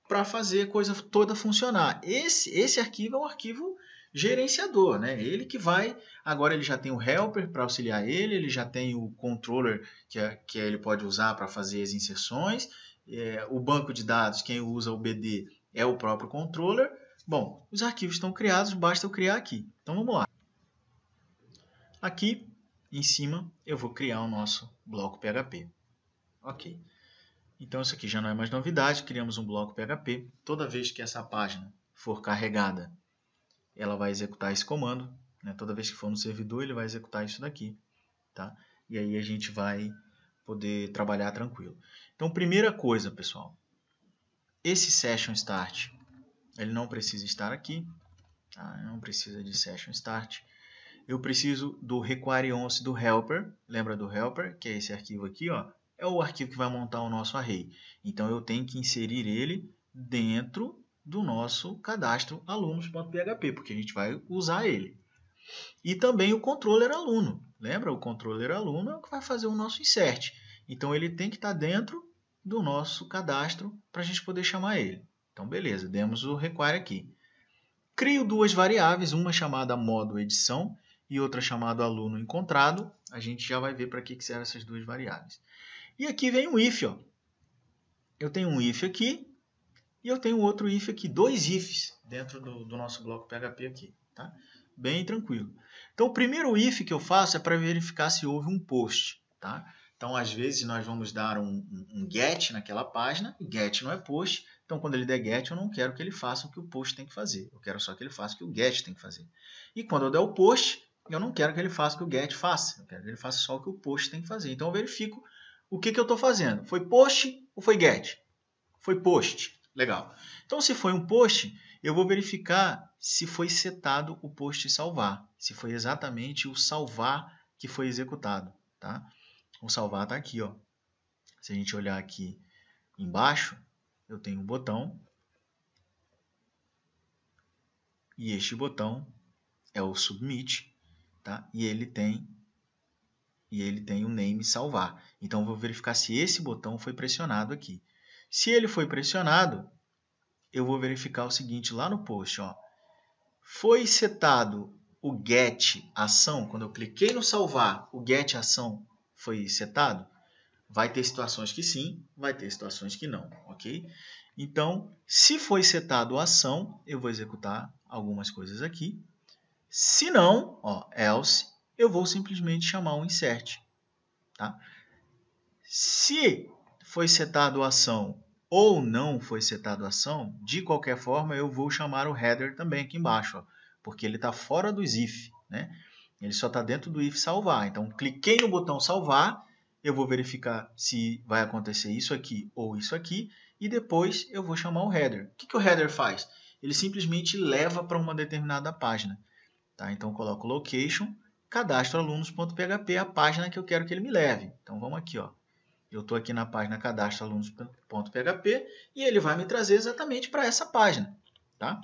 para fazer a coisa toda funcionar. Esse arquivo é um arquivo gerenciador, né? Ele que vai... Agora ele já tem o helper para auxiliar ele já tem o controller que ele pode usar para fazer as inserções, o banco de dados, quem usa o BD é o próprio controller. Bom, os arquivos estão criados, basta eu criar aqui. Então vamos lá. Aqui em cima eu vou criar o nosso bloco PHP. Ok. Então isso aqui já não é mais novidade, criamos um bloco PHP. Toda vez que essa página for carregada, ela vai executar esse comando. Né? Toda vez que for no servidor, ele vai executar isso daqui. Tá? E aí a gente vai poder trabalhar tranquilo. Então, primeira coisa, pessoal. Esse session start, ele não precisa estar aqui. Tá? Não precisa de session start. Eu preciso do require once do helper. Lembra do helper? Que é esse arquivo aqui, ó. É o arquivo que vai montar o nosso array. Então, eu tenho que inserir ele dentro do nosso cadastro alunos.php, porque a gente vai usar ele. E também o controller aluno. Lembra? O controller aluno é o que vai fazer o nosso insert. Então, ele tem que estar dentro do nosso cadastro para a gente poder chamar ele. Então, beleza, demos o require aqui. Crio duas variáveis, uma chamada modo edição e outra chamada aluno encontrado. A gente já vai ver para que servem essas duas variáveis. E aqui vem um if. Ó. Eu tenho um if aqui e eu tenho outro if aqui, dois ifs dentro do nosso bloco PHP aqui. Tá? Bem tranquilo. Então, o primeiro if que eu faço é para verificar se houve um post. Tá? Então, às vezes, nós vamos dar um get naquela página, e get não é post. Então, quando ele der get, eu não quero que ele faça o que o post tem que fazer. Eu quero só que ele faça o que o get tem que fazer. E quando eu der o post, eu não quero que ele faça o que o get faça. Eu quero que ele faça só o que o post tem que fazer. Então, eu verifico o que eu estou fazendo. Foi post ou foi get? Foi post. Legal. Então, se foi um post, eu vou verificar se foi setado o post salvar. Se foi exatamente o salvar que foi executado. Tá? O salvar está aqui. Ó. Se a gente olhar aqui embaixo, eu tenho um botão. E este botão é o submit. Tá? E ele tem o name salvar. Então, eu vou verificar se esse botão foi pressionado aqui. Se ele foi pressionado, eu vou verificar o seguinte lá no post. Ó. Foi setado o get ação. Quando eu cliquei no salvar, o get ação foi setado? Vai ter situações que sim, vai ter situações que não. Ok? Então, se foi setado a ação, eu vou executar algumas coisas aqui. Se não, ó, else, eu vou simplesmente chamar um insert. Tá? Se foi setado a ação ou não foi setado a ação, de qualquer forma eu vou chamar o header também aqui embaixo, ó, porque ele está fora dos if, né? Ele só está dentro do if salvar. Então, cliquei no botão salvar, eu vou verificar se vai acontecer isso aqui ou isso aqui, e depois eu vou chamar o header. O que o header faz? Ele simplesmente leva para uma determinada página. Tá? Então, eu coloco location, cadastro alunos.php, a página que eu quero que ele me leve. Então, vamos aqui, ó. Eu estou aqui na página cadastro alunos.php e ele vai me trazer exatamente para essa página, tá?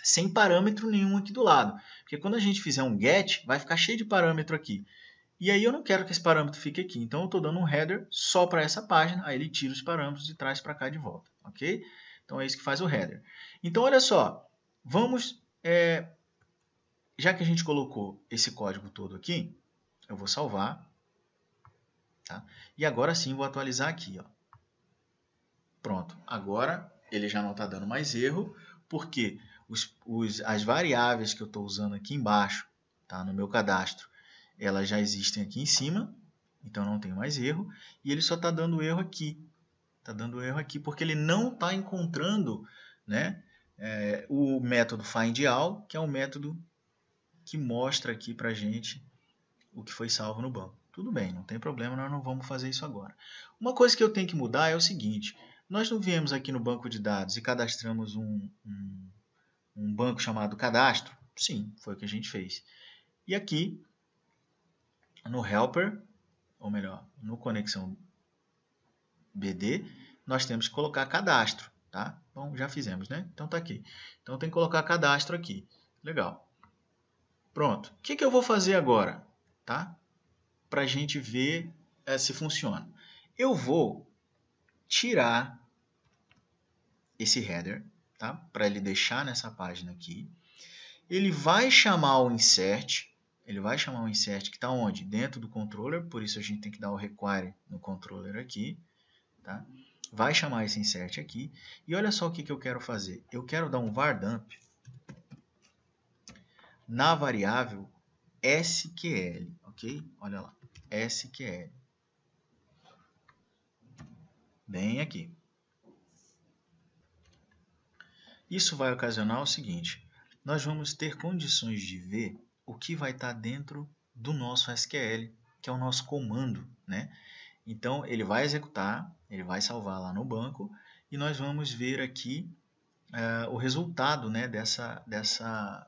Sem parâmetro nenhum aqui do lado. Porque quando a gente fizer um get, vai ficar cheio de parâmetro aqui. E aí eu não quero que esse parâmetro fique aqui. Então eu estou dando um header só para essa página, aí ele tira os parâmetros e traz para cá de volta, ok? Então é isso que faz o header. Então olha só, vamos... já que a gente colocou esse código todo aqui, eu vou salvar. Tá? E agora sim vou atualizar aqui. Ó. Pronto, agora ele já não está dando mais erro, porque as variáveis que eu estou usando aqui embaixo, tá? No meu cadastro, elas já existem aqui em cima, então não tem mais erro, e ele só está dando erro aqui. Está dando erro aqui porque ele não está encontrando, né, o método findAll, que é o método que mostra aqui para a gente o que foi salvo no banco. Tudo bem, não tem problema, nós não vamos fazer isso agora. Uma coisa que eu tenho que mudar é o seguinte, nós não viemos aqui no banco de dados e cadastramos um banco chamado cadastro? Sim, foi o que a gente fez. E aqui, no helper, ou melhor, no conexão BD, nós temos que colocar cadastro, tá? Bom, já fizemos, né? Então tá aqui. Então tem que colocar cadastro aqui. Legal. Pronto. O que eu vou fazer agora, tá? Para a gente ver se funciona. Eu vou tirar esse header, tá? Para ele deixar nessa página aqui. Ele vai chamar o insert. Ele vai chamar o insert que está onde? Dentro do controller. Por isso a gente tem que dar o require no controller aqui. Tá? Vai chamar esse insert aqui. E olha só o que eu quero fazer. Eu quero dar um var dump na variável SQL. Ok? Olha lá. SQL. Bem aqui. Isso vai ocasionar o seguinte, nós vamos ter condições de ver o que vai estar dentro do nosso SQL, que é o nosso comando, né? Então, ele vai executar, ele vai salvar lá no banco, e nós vamos ver aqui o resultado, né,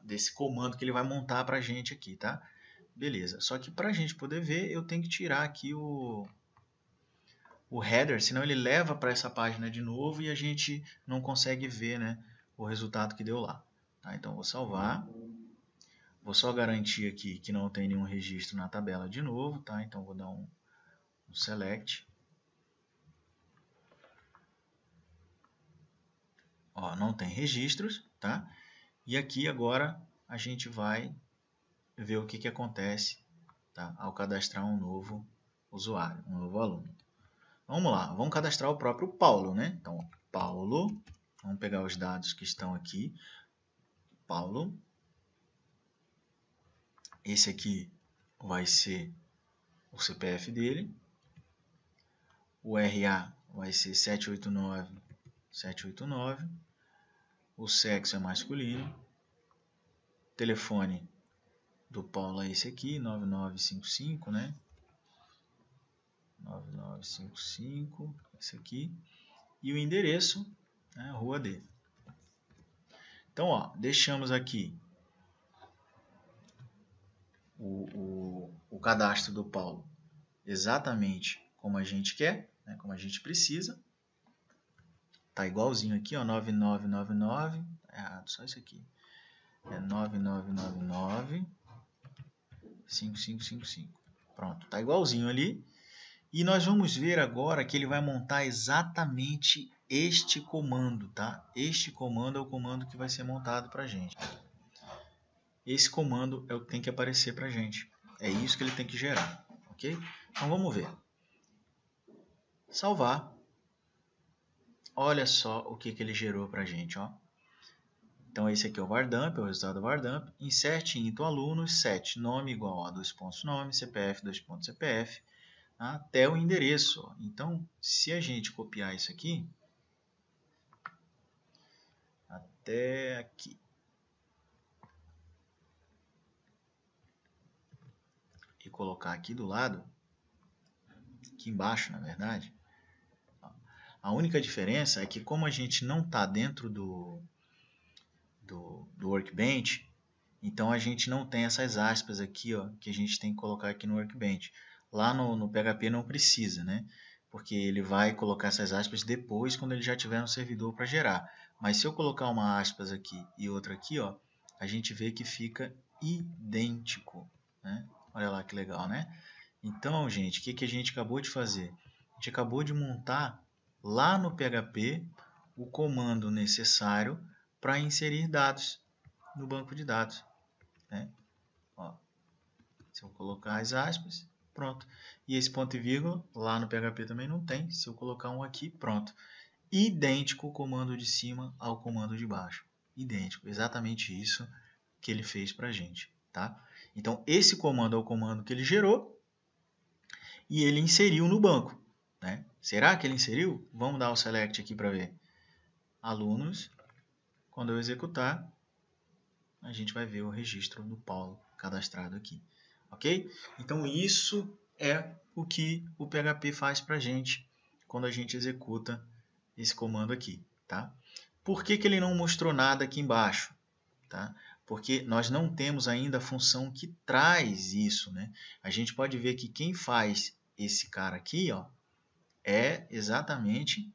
desse comando que ele vai montar para a gente aqui, tá? Beleza, só que para a gente poder ver, eu tenho que tirar aqui o header, senão ele leva para essa página de novo e a gente não consegue ver, né, o resultado que deu lá. Tá? Então, vou salvar. Vou só garantir aqui que não tem nenhum registro na tabela de novo. Tá? Então, vou dar um select. Ó, não tem registros, tá? E aqui agora a gente vai ver o que acontece, tá? Ao cadastrar um novo usuário, um novo aluno. Vamos lá, vamos cadastrar o próprio Paulo, né? Então, Paulo, vamos pegar os dados que estão aqui. Paulo, esse aqui vai ser o CPF dele, o RA vai ser 789, o sexo é masculino, o telefone do Paulo é esse aqui, 9955, né? 9955, esse aqui, e o endereço, né, Rua D. Então, ó, deixamos aqui o cadastro do Paulo exatamente como a gente quer, né, como a gente precisa. Tá igualzinho aqui, ó, 9999, tá errado, só isso aqui. É 9999 5555. Pronto, tá igualzinho ali. E nós vamos ver agora que ele vai montar exatamente este comando, tá? Este comando é o comando que vai ser montado para a gente. Esse comando é o que tem que aparecer para a gente. É isso que ele tem que gerar, ok? Então vamos ver. Salvar. Olha só o que ele gerou para a gente, ó. Então esse aqui é o VARDUMP, é o resultado do VARDUMP. Insert into alunos, set nome igual a 2 pontos nome, CPF 2 pontos CPF, até o endereço. Então, se a gente copiar isso aqui, até aqui, e colocar aqui do lado, aqui embaixo, na verdade, a única diferença é que como a gente não está dentro do Workbench, então a gente não tem essas aspas aqui, ó, que a gente tem que colocar aqui no Workbench. Lá no PHP não precisa, né? Porque ele vai colocar essas aspas depois, quando ele já tiver no servidor para gerar. Mas se eu colocar uma aspas aqui e outra aqui, ó, a gente vê que fica idêntico, né? Olha lá que legal, né? Então, gente, o que a gente acabou de fazer? A gente acabou de montar lá no PHP o comando necessário para inserir dados no banco de dados, né? Ó, se eu colocar as aspas, pronto. E esse ponto e vírgula lá no PHP também não tem. Se eu colocar um aqui, pronto. Idêntico o comando de cima ao comando de baixo. Idêntico, exatamente isso que ele fez para a gente, tá? Então, esse comando é o comando que ele gerou e ele inseriu no banco, né? Será que ele inseriu? Vamos dar o select aqui para ver. Alunos, quando eu executar, a gente vai ver o registro do Paulo cadastrado aqui, ok? Então isso é o que o PHP faz para a gente quando a gente executa esse comando aqui, tá? Por que ele não mostrou nada aqui embaixo? Tá? Porque nós não temos ainda a função que traz isso, né? A gente pode ver que quem faz esse cara aqui, ó, é exatamente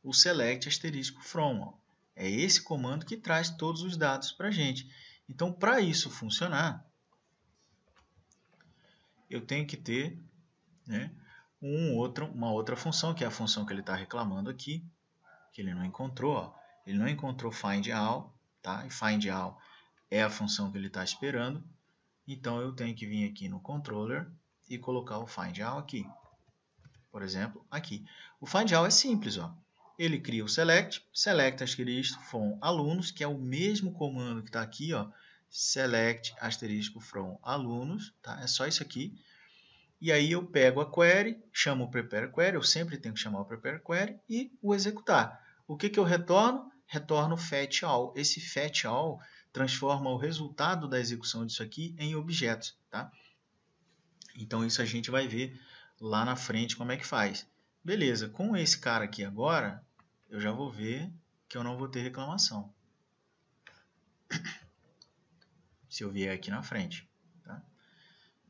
o select asterisco from. Ó. É esse comando que traz todos os dados para a gente. Então, para isso funcionar, eu tenho que ter, né, uma outra função, que é a função que ele está reclamando aqui, que ele não encontrou. Ó. Ele não encontrou findAll, tá? E findAll é a função que ele está esperando. Então, eu tenho que vir aqui no controller e colocar o findAll aqui. Por exemplo, aqui. O findAll é simples, ó. Ele cria o select asterisco from alunos, que é o mesmo comando que está aqui, ó, select asterisco from alunos, tá? É só isso aqui. E aí eu pego a query, chamo o prepare query, eu sempre tenho que chamar o prepare query e o executar. O que eu retorno? Retorno fetch all. Esse fetch all transforma o resultado da execução disso aqui em objetos, tá? Então isso a gente vai ver lá na frente como é que faz. Beleza, com esse cara aqui agora, eu já vou ver que eu não vou ter reclamação. Se eu vier aqui na frente. Tá?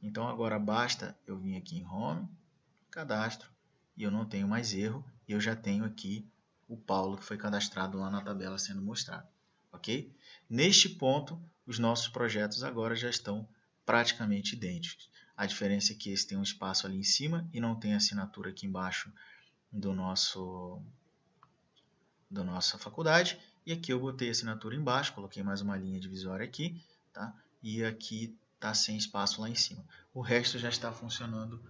Então agora basta eu vir aqui em Home, Cadastro, e eu não tenho mais erro, e eu já tenho aqui o Paulo que foi cadastrado lá na tabela sendo mostrado. Ok? Neste ponto, os nossos projetos agora já estão praticamente idênticos. A diferença é que esse tem um espaço ali em cima e não tem assinatura aqui embaixo do nosso da nossa faculdade. E aqui eu botei a assinatura embaixo, coloquei mais uma linha divisória aqui, tá? E aqui está sem espaço lá em cima. O resto já está funcionando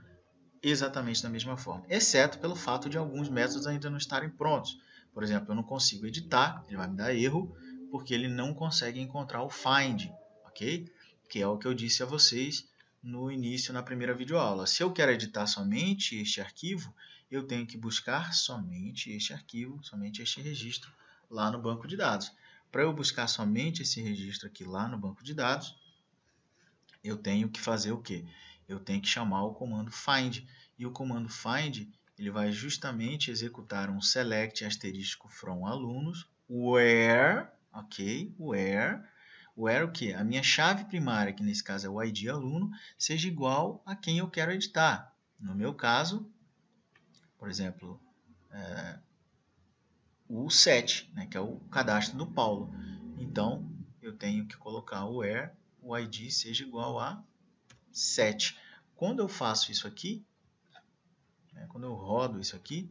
exatamente da mesma forma, exceto pelo fato de alguns métodos ainda não estarem prontos. Por exemplo, eu não consigo editar, ele vai me dar erro, porque ele não consegue encontrar o find, ok? Que é o que eu disse a vocês no início, na primeira videoaula. Se eu quero editar somente este arquivo, eu tenho que buscar somente este arquivo, somente este registro lá no banco de dados. Para eu buscar somente esse registro aqui lá no banco de dados, eu tenho que fazer o quê? Eu tenho que chamar o comando find. E o comando find, ele vai justamente executar um select asterisco from alunos, where, ok? Where o quê? A minha chave primária, que nesse caso é o ID aluno, seja igual a quem eu quero editar. No meu caso, por exemplo, o 7, né, que é o cadastro do Paulo. Então, eu tenho que colocar o where o ID seja igual a 7. Quando eu faço isso aqui, né, quando eu rodo isso aqui,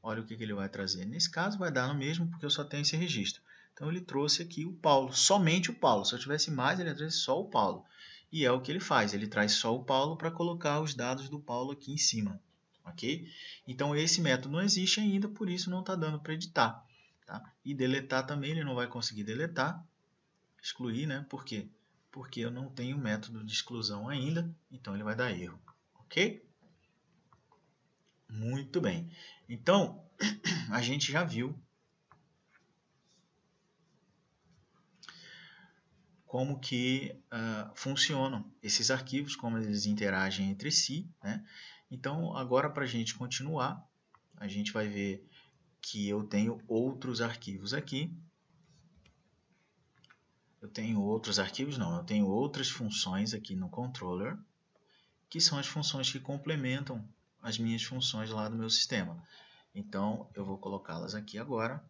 olha o que ele vai trazer. Nesse caso vai dar no mesmo, porque eu só tenho esse registro. Então ele trouxe aqui o Paulo, somente o Paulo. Se eu tivesse mais, ele ia trazer só o Paulo. E é o que ele faz, ele traz só o Paulo para colocar os dados do Paulo aqui em cima. Ok? Então esse método não existe ainda, por isso não está dando para editar. Tá? E deletar também, ele não vai conseguir deletar, excluir, né? Por quê? Porque eu não tenho método de exclusão ainda, então ele vai dar erro. Ok? Muito bem. Então, a gente já viu como que funcionam esses arquivos, como eles interagem entre si, né? Então, agora para a gente continuar, a gente vai ver que eu tenho outros arquivos aqui. Eu tenho outros arquivos, não, eu tenho outras funções aqui no controller, que são as funções que complementam as minhas funções lá do meu sistema. Então, eu vou colocá-las aqui agora,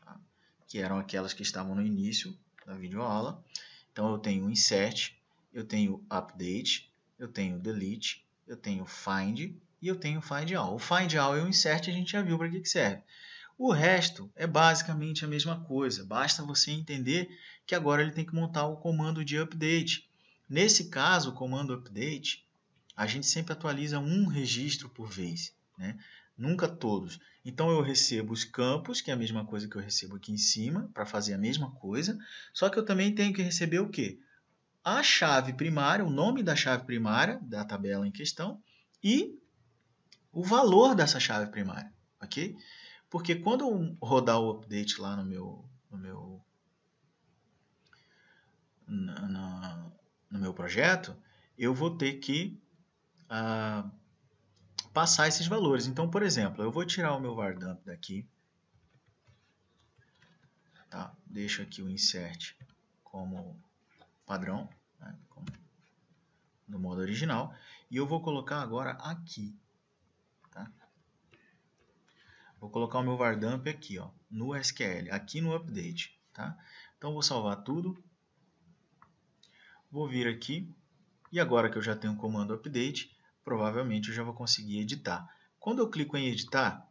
tá? Que eram aquelas que estavam no início da videoaula. Então, eu tenho insert, eu tenho update, eu tenho delete, eu tenho find e eu tenho find all. O find all e o insert a gente já viu para que serve. O resto é basicamente a mesma coisa, basta você entender que agora ele tem que montar o comando de update. Nesse caso, o comando update, a gente sempre atualiza um registro por vez, né? Nunca todos. Então eu recebo os campos, que é a mesma coisa que eu recebo aqui em cima, para fazer a mesma coisa, só que eu também tenho que receber o quê? A chave primária, o nome da chave primária da tabela em questão e o valor dessa chave primária, ok? Porque quando eu rodar o update lá no meu projeto, eu vou ter que passar esses valores. Então, por exemplo, eu vou tirar o meu var_dump daqui, tá? Deixo aqui o insert como padrão, né? No modo original, e eu vou colocar agora aqui, tá? Vou colocar o meu var_dump aqui, ó, no SQL, aqui no update, tá? Então vou salvar tudo, vou vir aqui, e agora que eu já tenho o comando update, provavelmente eu já vou conseguir editar. Quando eu clico em editar,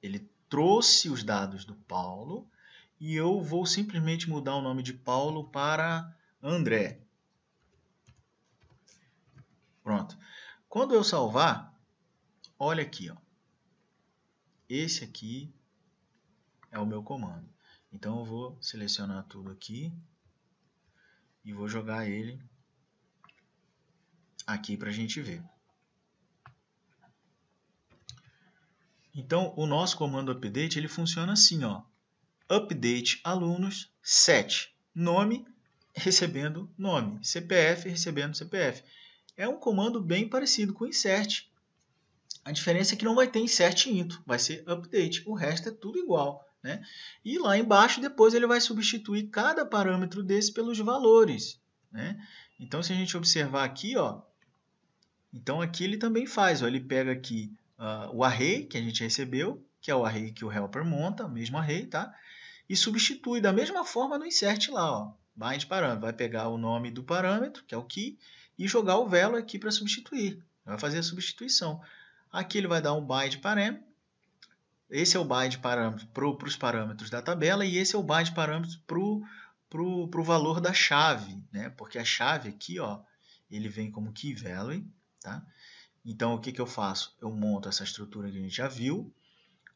ele trouxe os dados do Paulo, e eu vou simplesmente mudar o nome de Paulo para André. Pronto. Quando eu salvar, olha aqui, ó. Esse aqui é o meu comando. Então eu vou selecionar tudo aqui e vou jogar ele aqui para a gente ver. Então o nosso comando update ele funciona assim, ó. Update alunos 7. Nome recebendo nome. CPF recebendo CPF. É um comando bem parecido com insert. A diferença é que não vai ter insert into, vai ser update. O resto é tudo igual, né? E lá embaixo depois ele vai substituir cada parâmetro desse pelos valores, né? Então se a gente observar aqui, ó, então aqui ele também faz, ó, ele pega aqui o array que a gente recebeu, que é o array que o helper monta, o mesmo array, tá? E substitui da mesma forma no insert lá, ó, bind parâmetro, vai pegar o nome do parâmetro, que é o key, e jogar o value aqui para substituir, vai fazer a substituição. Aqui ele vai dar um bind parem esse é o bind parâmetro para os parâmetros da tabela e esse é o bind parâmetro para o valor da chave, né? Porque a chave aqui, ó, ele vem como key value, tá? Então, o que, que eu faço? Eu monto essa estrutura que a gente já viu.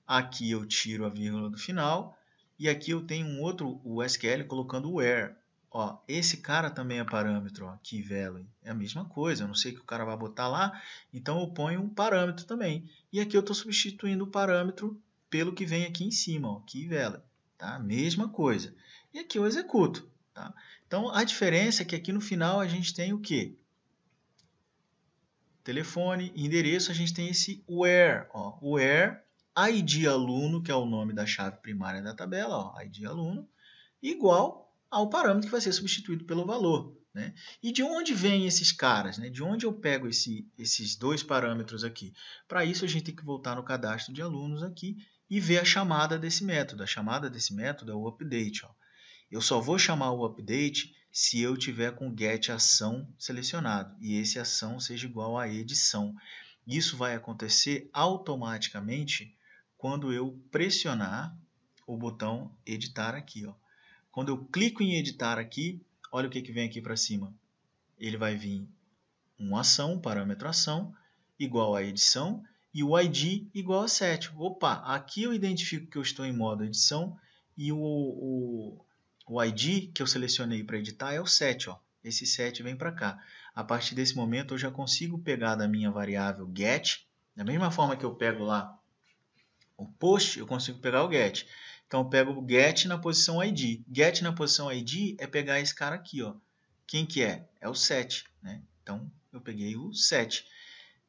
Aqui eu tiro a vírgula do final. E aqui eu tenho um outro, o SQL, colocando o where. Ó, esse cara também é parâmetro, ó, key value. É a mesma coisa, eu não sei o que o cara vai botar lá. Então, eu ponho um parâmetro também. E aqui eu estou substituindo o parâmetro pelo que vem aqui em cima, ó, key value. Tá? Mesma coisa. E aqui eu executo. Tá? Então, a diferença é que aqui no final a gente tem o quê? Telefone, endereço, a gente tem esse where, ó, where ID aluno, que é o nome da chave primária da tabela, ó, ID aluno, igual ao parâmetro que vai ser substituído pelo valor. Né? E de onde vêm esses caras? Né? De onde eu pego esses dois parâmetros aqui? Para isso, a gente tem que voltar no cadastro de alunos aqui e ver a chamada desse método. A chamada desse método é o update. Ó. Eu só vou chamar o update se eu tiver com get ação selecionado e esse ação seja igual a edição. Isso vai acontecer automaticamente quando eu pressionar o botão editar aqui. Ó. Quando eu clico em editar aqui, olha o que vem aqui para cima. Ele vai vir uma ação, parâmetro ação, igual a edição, e o ID igual a 7. Opa, aqui eu identifico que eu estou em modo edição e o ID que eu selecionei para editar é o 7. Ó. Esse 7 vem para cá. A partir desse momento eu já consigo pegar da minha variável get, da mesma forma que eu pego lá o post, eu consigo pegar o get. Então eu pego o get na posição ID. Get na posição ID é pegar esse cara aqui. Ó. Quem que é? É o 7. Né? Então eu peguei o 7.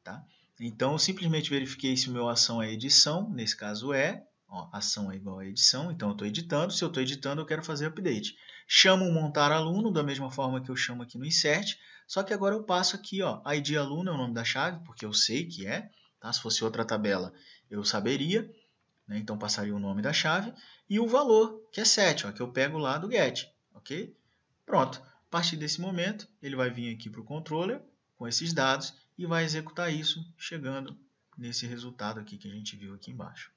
Tá? Então eu simplesmente verifiquei se o meu ação é edição, nesse caso é. Ó, ação é igual a edição, então eu estou editando. Se eu estou editando, eu quero fazer update. Chamo montar aluno, da mesma forma que eu chamo aqui no insert, só que agora eu passo aqui, ó, ID aluno é o nome da chave, porque eu sei que é. Tá? Se fosse outra tabela, eu saberia. Né? Então passaria o nome da chave. E o valor, que é 7, ó, que eu pego lá do get. Ok? Pronto. A partir desse momento, ele vai vir aqui para o controller com esses dados e vai executar isso, chegando nesse resultado aqui que a gente viu aqui embaixo.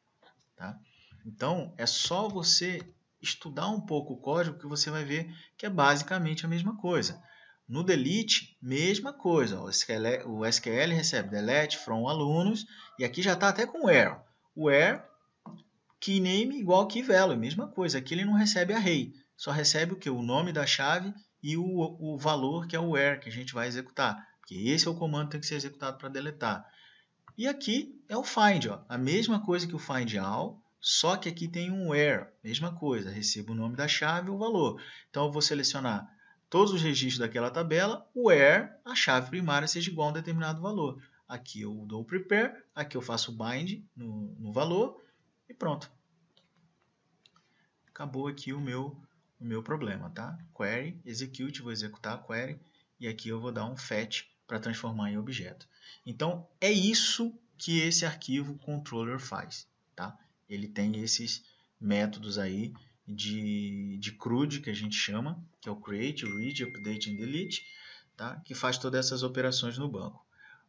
Tá? Então, é só você estudar um pouco o código que você vai ver que é basicamente a mesma coisa. No delete, mesma coisa. O SQL recebe delete from alunos e aqui já está até com where. Where, key name igual key value, mesma coisa. Aqui ele não recebe array, só recebe o que? O nome da chave e o valor que é o where que a gente vai executar. Porque esse é o comando que tem que ser executado para deletar. E aqui é o find, ó, a mesma coisa que o find all, só que aqui tem um where, mesma coisa, recebo o nome da chave e o valor. Então eu vou selecionar todos os registros daquela tabela, where a chave primária seja igual a um determinado valor. Aqui eu dou o prepare, aqui eu faço o bind no valor e pronto. Acabou aqui o meu problema, tá? Query, execute, vou executar a query e aqui eu vou dar um fetch para transformar em objeto. Então, é isso que esse arquivo controller faz, tá? Ele tem esses métodos aí de CRUD, que a gente chama, que é o create, read, update e delete, tá? Que faz todas essas operações no banco.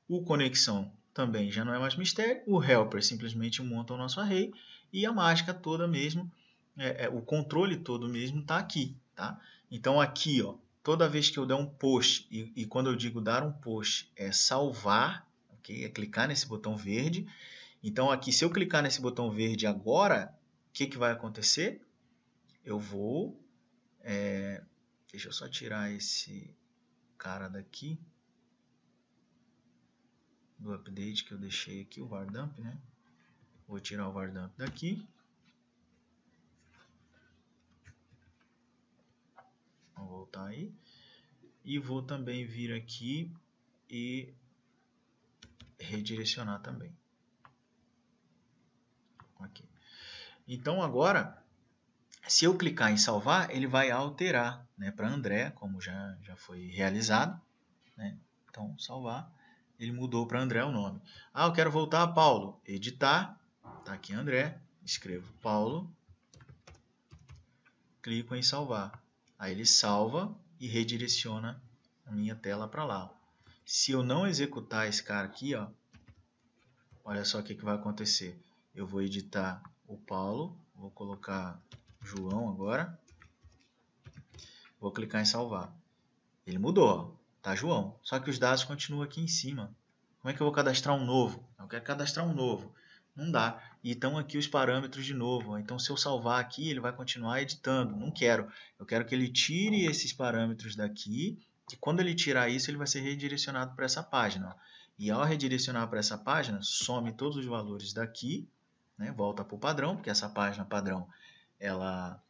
O conexão também já não é mais mistério, o helper simplesmente monta o nosso array e a mágica toda mesmo, o controle todo mesmo está aqui. Tá? Então aqui, ó, toda vez que eu der um post, e quando eu digo dar um post, é salvar, okay? É clicar nesse botão verde. Então aqui, se eu clicar nesse botão verde agora, o que vai acontecer? Eu vou... deixa eu só tirar esse cara daqui do update que eu deixei aqui, o vardump, né? Vou tirar o vardump daqui. Vou voltar aí. E vou também vir aqui e redirecionar também. Okay. Então agora, se eu clicar em salvar, ele vai alterar, né, para André, como já foi realizado. Né? Então, salvar, ele mudou para André o nome. Ah, eu quero voltar a Paulo. Editar, tá aqui André, escrevo Paulo, clico em salvar. Aí ele salva e redireciona a minha tela para lá. Se eu não executar esse cara aqui, ó, olha só o que vai acontecer. eu vou editar o Paulo, vou colocar João agora, vou clicar em salvar. Ele mudou, ó, tá João, só que os dados continuam aqui em cima. Como é que eu vou cadastrar um novo? Eu quero cadastrar um novo. Não dá. E estão aqui os parâmetros de novo. Ó. Então, se eu salvar aqui, ele vai continuar editando. Não quero. Eu quero que ele tire esses parâmetros daqui. E quando ele tirar isso, ele vai ser redirecionado para essa página. Ó. E ao redirecionar para essa página, some todos os valores daqui. Né? Volta para o padrão, porque essa página padrão ela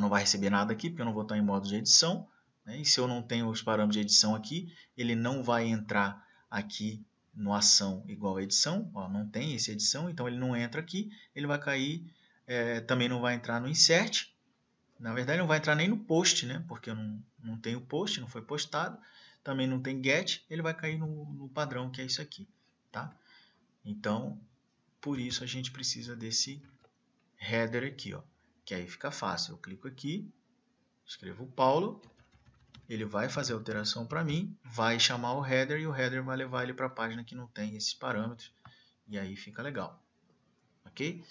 não vai receber nada aqui, porque eu não vou estar em modo de edição. Né? E se eu não tenho os parâmetros de edição aqui, ele não vai entrar aqui no ação igual a edição, ó, não tem esse edição, então ele não entra aqui, ele vai cair, também não vai entrar no insert, na verdade não vai entrar nem no post, né? Porque eu não tenho post, não foi postado, também não tem get, ele vai cair no padrão que é isso aqui, tá? Então, por isso a gente precisa desse header aqui, ó, que aí fica fácil, eu clico aqui, escrevo Paulo, ele vai fazer a alteração para mim, vai chamar o header e o header vai levar ele para a página que não tem esses parâmetros e aí fica legal, ok?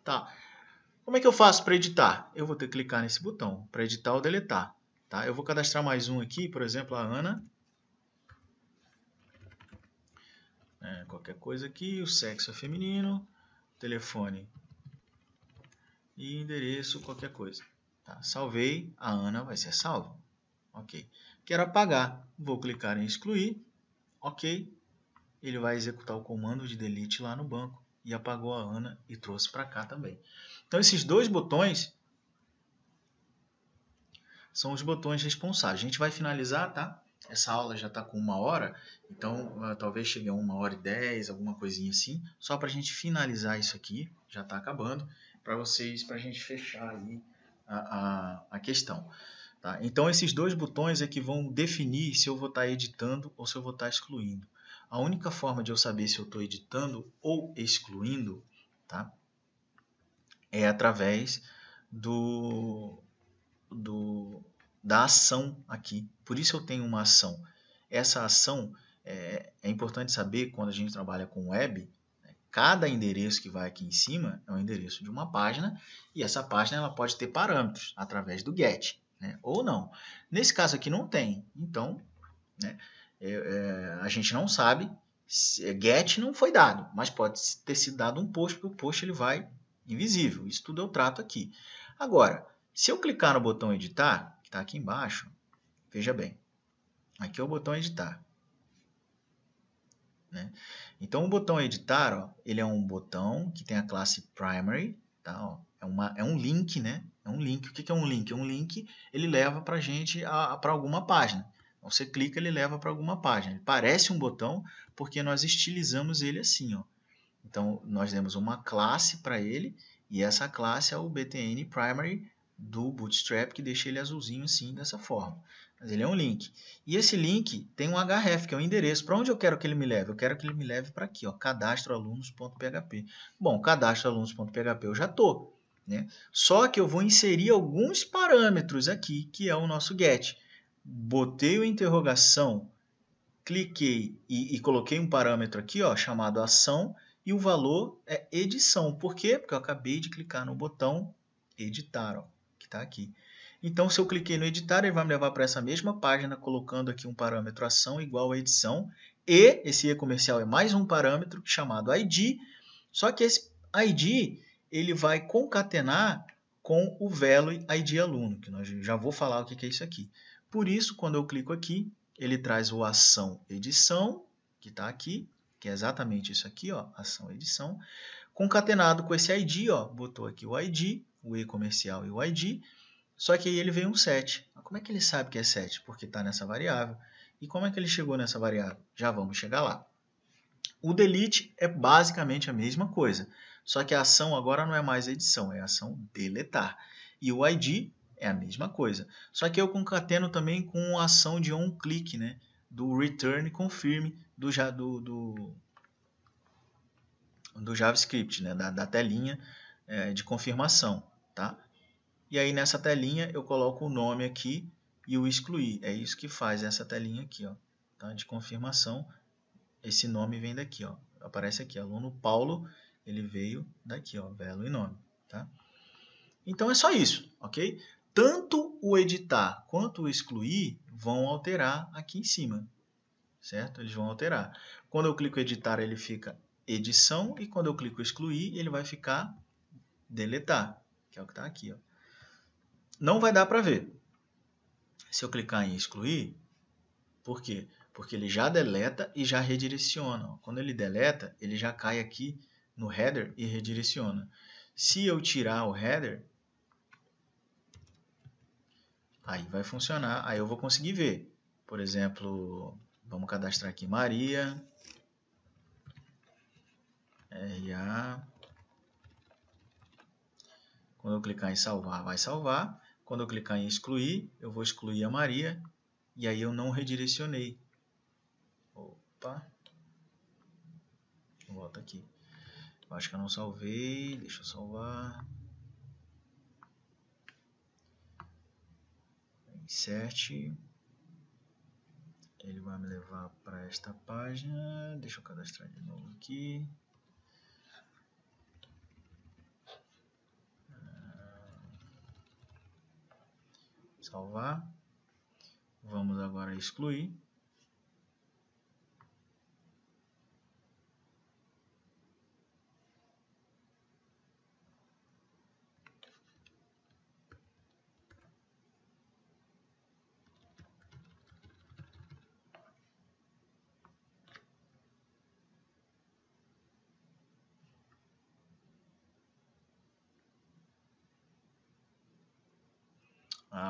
Tá. Como é que eu faço para editar? Eu vou ter que clicar nesse botão para editar ou deletar, tá? Eu vou cadastrar mais um aqui, por exemplo, a Ana. Qualquer coisa aqui, o sexo é feminino, telefone e endereço, qualquer coisa. Tá? Salvei, a Ana vai ser salva. Ok. Quero apagar, vou clicar em excluir, ok. Ele vai executar o comando de delete lá no banco e apagou a Ana e trouxe para cá também. Então esses dois botões são os botões responsáveis. A gente vai finalizar, tá? Essa aula já está com 1 hora, então talvez chegue a 1h10, alguma coisinha assim, só para a gente finalizar isso aqui, já está acabando, para a gente fechar aí a questão. Tá? Então esses dois botões é que vão definir se eu vou estar editando ou se eu vou estar excluindo. A única forma de eu saber se eu estou editando ou excluindo, tá? É através da ação aqui. Por isso eu tenho uma ação. Essa ação é importante saber quando a gente trabalha com web. Cada endereço que vai aqui em cima é um endereço de uma página e essa página ela pode ter parâmetros através do get, né? Ou não. Nesse caso aqui não tem. Então, né, a gente não sabe. Get não foi dado, mas pode ter sido dado um post, porque o post ele vai invisível. Isso tudo eu trato aqui. Agora, se eu clicar no botão editar, que está aqui embaixo, veja bem, aqui é o botão editar. Né? Então o botão editar, ó, ele é um botão que tem a classe primary, tá? Ó, é um link, né? É um link. O que é um link? É um link, ele leva para a gente para alguma página. Então, você clica, ele leva para alguma página. Ele parece um botão porque nós estilizamos ele assim, ó. Então nós demos uma classe para ele e essa classe é o btn primary do Bootstrap que deixa ele azulzinho assim dessa forma. Mas ele é um link. E esse link tem um href, que é o endereço. Para onde eu quero que ele me leve? Eu quero que ele me leve para aqui, ó, cadastroalunos.php. Bom, cadastroalunos.php eu já estou. Né? Só que eu vou inserir alguns parâmetros aqui, que é o nosso get. Botei o interrogação, cliquei e coloquei um parâmetro aqui, ó, chamado ação, e o valor é edição. Por quê? Porque eu acabei de clicar no botão editar, ó, que está aqui. Então, se eu cliquei no editar, ele vai me levar para essa mesma página, colocando aqui um parâmetro ação igual a edição. E esse e-comercial é mais um parâmetro chamado ID. Só que esse ID ele vai concatenar com o Velo ID aluno, que nós já vou falar o que é isso aqui. Por isso, quando eu clico aqui, ele traz o ação edição, que está aqui, que é exatamente isso aqui, ó, ação edição, concatenado com esse ID, ó, botou aqui o ID, o e-comercial e o ID, só que aí ele veio um 7. Como é que ele sabe que é 7? Porque está nessa variável. E como é que ele chegou nessa variável? Já vamos chegar lá. O delete é basicamente a mesma coisa, só que a ação agora não é mais edição, é a ação deletar. E o ID é a mesma coisa, só que eu concateno também com a ação de onClick, né? Do return confirm do JavaScript, né? da telinha de confirmação. Tá? E aí nessa telinha eu coloco o nome aqui e o excluir. É isso que faz essa telinha aqui, ó, tá? De confirmação. Esse nome vem daqui, ó. Aparece aqui, aluno Paulo, ele veio daqui, ó, value e nome, tá? Então é só isso, ok? Tanto o editar quanto o excluir vão alterar aqui em cima, certo? Eles vão alterar. Quando eu clico editar, ele fica edição, e quando eu clico excluir, ele vai ficar deletar, que é o que está aqui, ó. Não vai dar para ver. Se eu clicar em excluir, por quê? Porque ele já deleta e já redireciona. Quando ele deleta, ele já cai aqui no header e redireciona. Se eu tirar o header, aí vai funcionar, aí eu vou conseguir ver. Por exemplo, vamos cadastrar aqui Maria, RA. Quando eu clicar em salvar, vai salvar. Quando eu clicar em excluir, eu vou excluir a Maria, e aí eu não redirecionei. Opa. Volta aqui. Eu acho que eu não salvei, deixa eu salvar. Insert. Ele vai me levar para esta página. Deixa eu cadastrar de novo aqui. Salvar. Vamos agora excluir.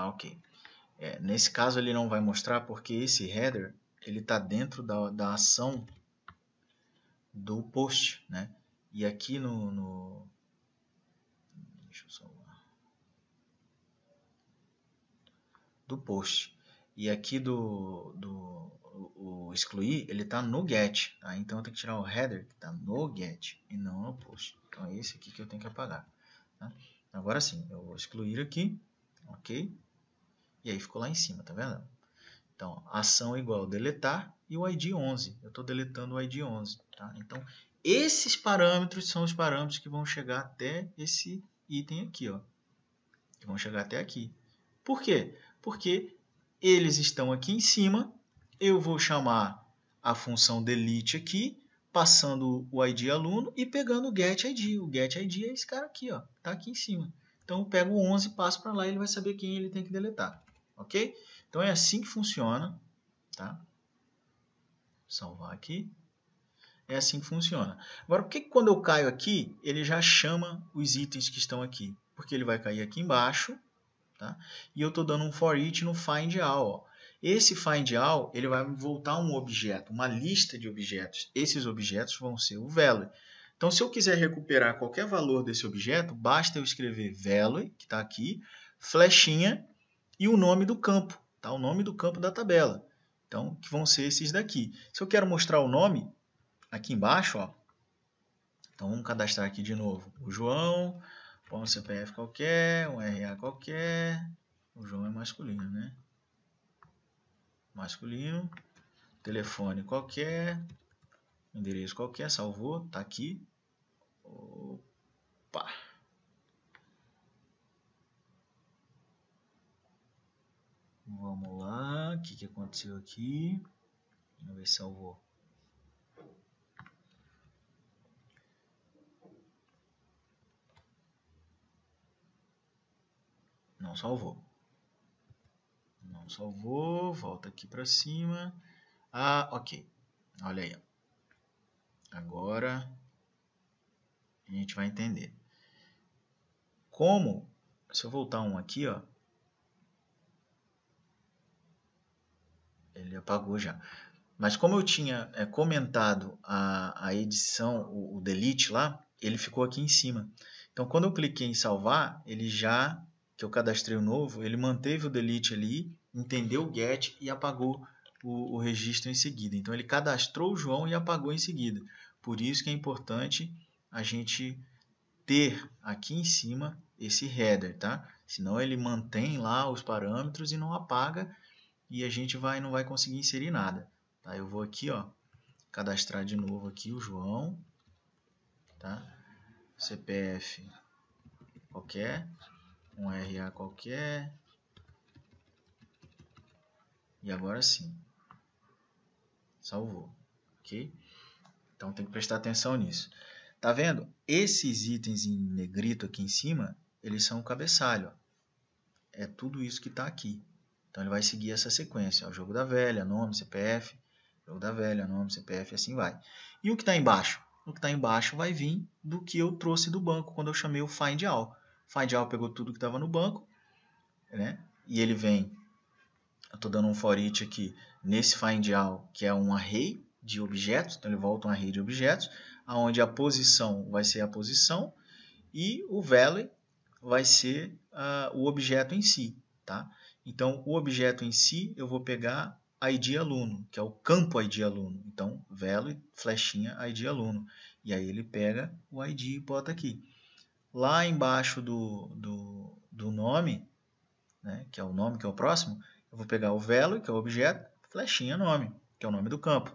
Ok. Nesse caso ele não vai mostrar porque esse header ele está dentro da ação do post, né? E aqui deixa eu salvar. Do post. E aqui o excluir, ele está no get, tá? Então eu tenho que tirar o header que está no get e não no post. Então é esse aqui que eu tenho que apagar, tá? Agora sim, eu vou excluir aqui, ok? E aí ficou lá em cima, tá vendo? Então, ação igual deletar e o ID 11. Eu estou deletando o ID 11, tá? Então, esses parâmetros são os parâmetros que vão chegar até esse item aqui, ó. Que vão chegar até aqui. Por quê? Porque eles estão aqui em cima. Eu vou chamar a função delete aqui, passando o ID aluno e pegando o get ID. O get ID é esse cara aqui, ó. Tá aqui em cima. Então, eu pego o 11 e passo para lá e ele vai saber quem ele tem que deletar. Ok? Então, é assim que funciona. Tá? Salvar aqui. É assim que funciona. Agora, por que quando eu caio aqui, ele já chama os itens que estão aqui? Porque ele vai cair aqui embaixo, tá? E eu estou dando um for each no find all. Ó. Esse find all, ele vai voltar um objeto, uma lista de objetos. Esses objetos vão ser o value. Então, se eu quiser recuperar qualquer valor desse objeto, basta eu escrever value, que está aqui, flechinha, e o nome do campo, tá? O nome do campo da tabela. Então, que vão ser esses daqui. Se eu quero mostrar o nome, aqui embaixo, ó, então vamos cadastrar aqui de novo. O João, põe um CPF qualquer, um RA qualquer. O João é masculino, né? Masculino. Telefone qualquer. Endereço qualquer, salvou, tá aqui. Opa! Vamos lá, o que aconteceu aqui? Vamos ver se salvou. Não salvou. Não salvou, volta aqui para cima. Ah, ok. Olha aí. Agora a gente vai entender. Como, se eu voltar um aqui, ó, ele apagou já. Mas como eu tinha comentado a edição, o delete lá, ele ficou aqui em cima. Então, quando eu cliquei em salvar, ele já, que eu cadastrei o novo, ele manteve o delete ali, entendeu o get e apagou o registro em seguida. Então, ele cadastrou o João e apagou em seguida. Por isso que é importante a gente ter aqui em cima esse header, tá? Senão ele mantém lá os parâmetros e não apaga e a gente não vai conseguir inserir nada. Tá? Eu vou aqui, ó, cadastrar de novo aqui o João, tá? CPF qualquer, um RA qualquer, e agora sim, salvou, ok? Então tem que prestar atenção nisso. Tá vendo? Esses itens em negrito aqui em cima, eles são o cabeçalho. Ó. É tudo isso que está aqui. Então ele vai seguir essa sequência. Ó, jogo da velha, nome, CPF, jogo da velha, nome, CPF, assim vai. E o que está embaixo? O que está embaixo vai vir do que eu trouxe do banco quando eu chamei o find all. Find all pegou tudo que estava no banco, né? E ele vem, eu estou dando um for each aqui, nesse find all, que é um array de objetos, então ele volta um array de objetos, onde a posição vai ser a posição e o value vai ser o objeto em si. Tá? Então, o objeto em si, eu vou pegar ID aluno, que é o campo ID aluno. Então, value, flechinha, ID aluno. E aí ele pega o ID e bota aqui. Lá embaixo do nome, né, que é o nome, que é o próximo, eu vou pegar o value, que é o objeto, flechinha nome, que é o nome do campo.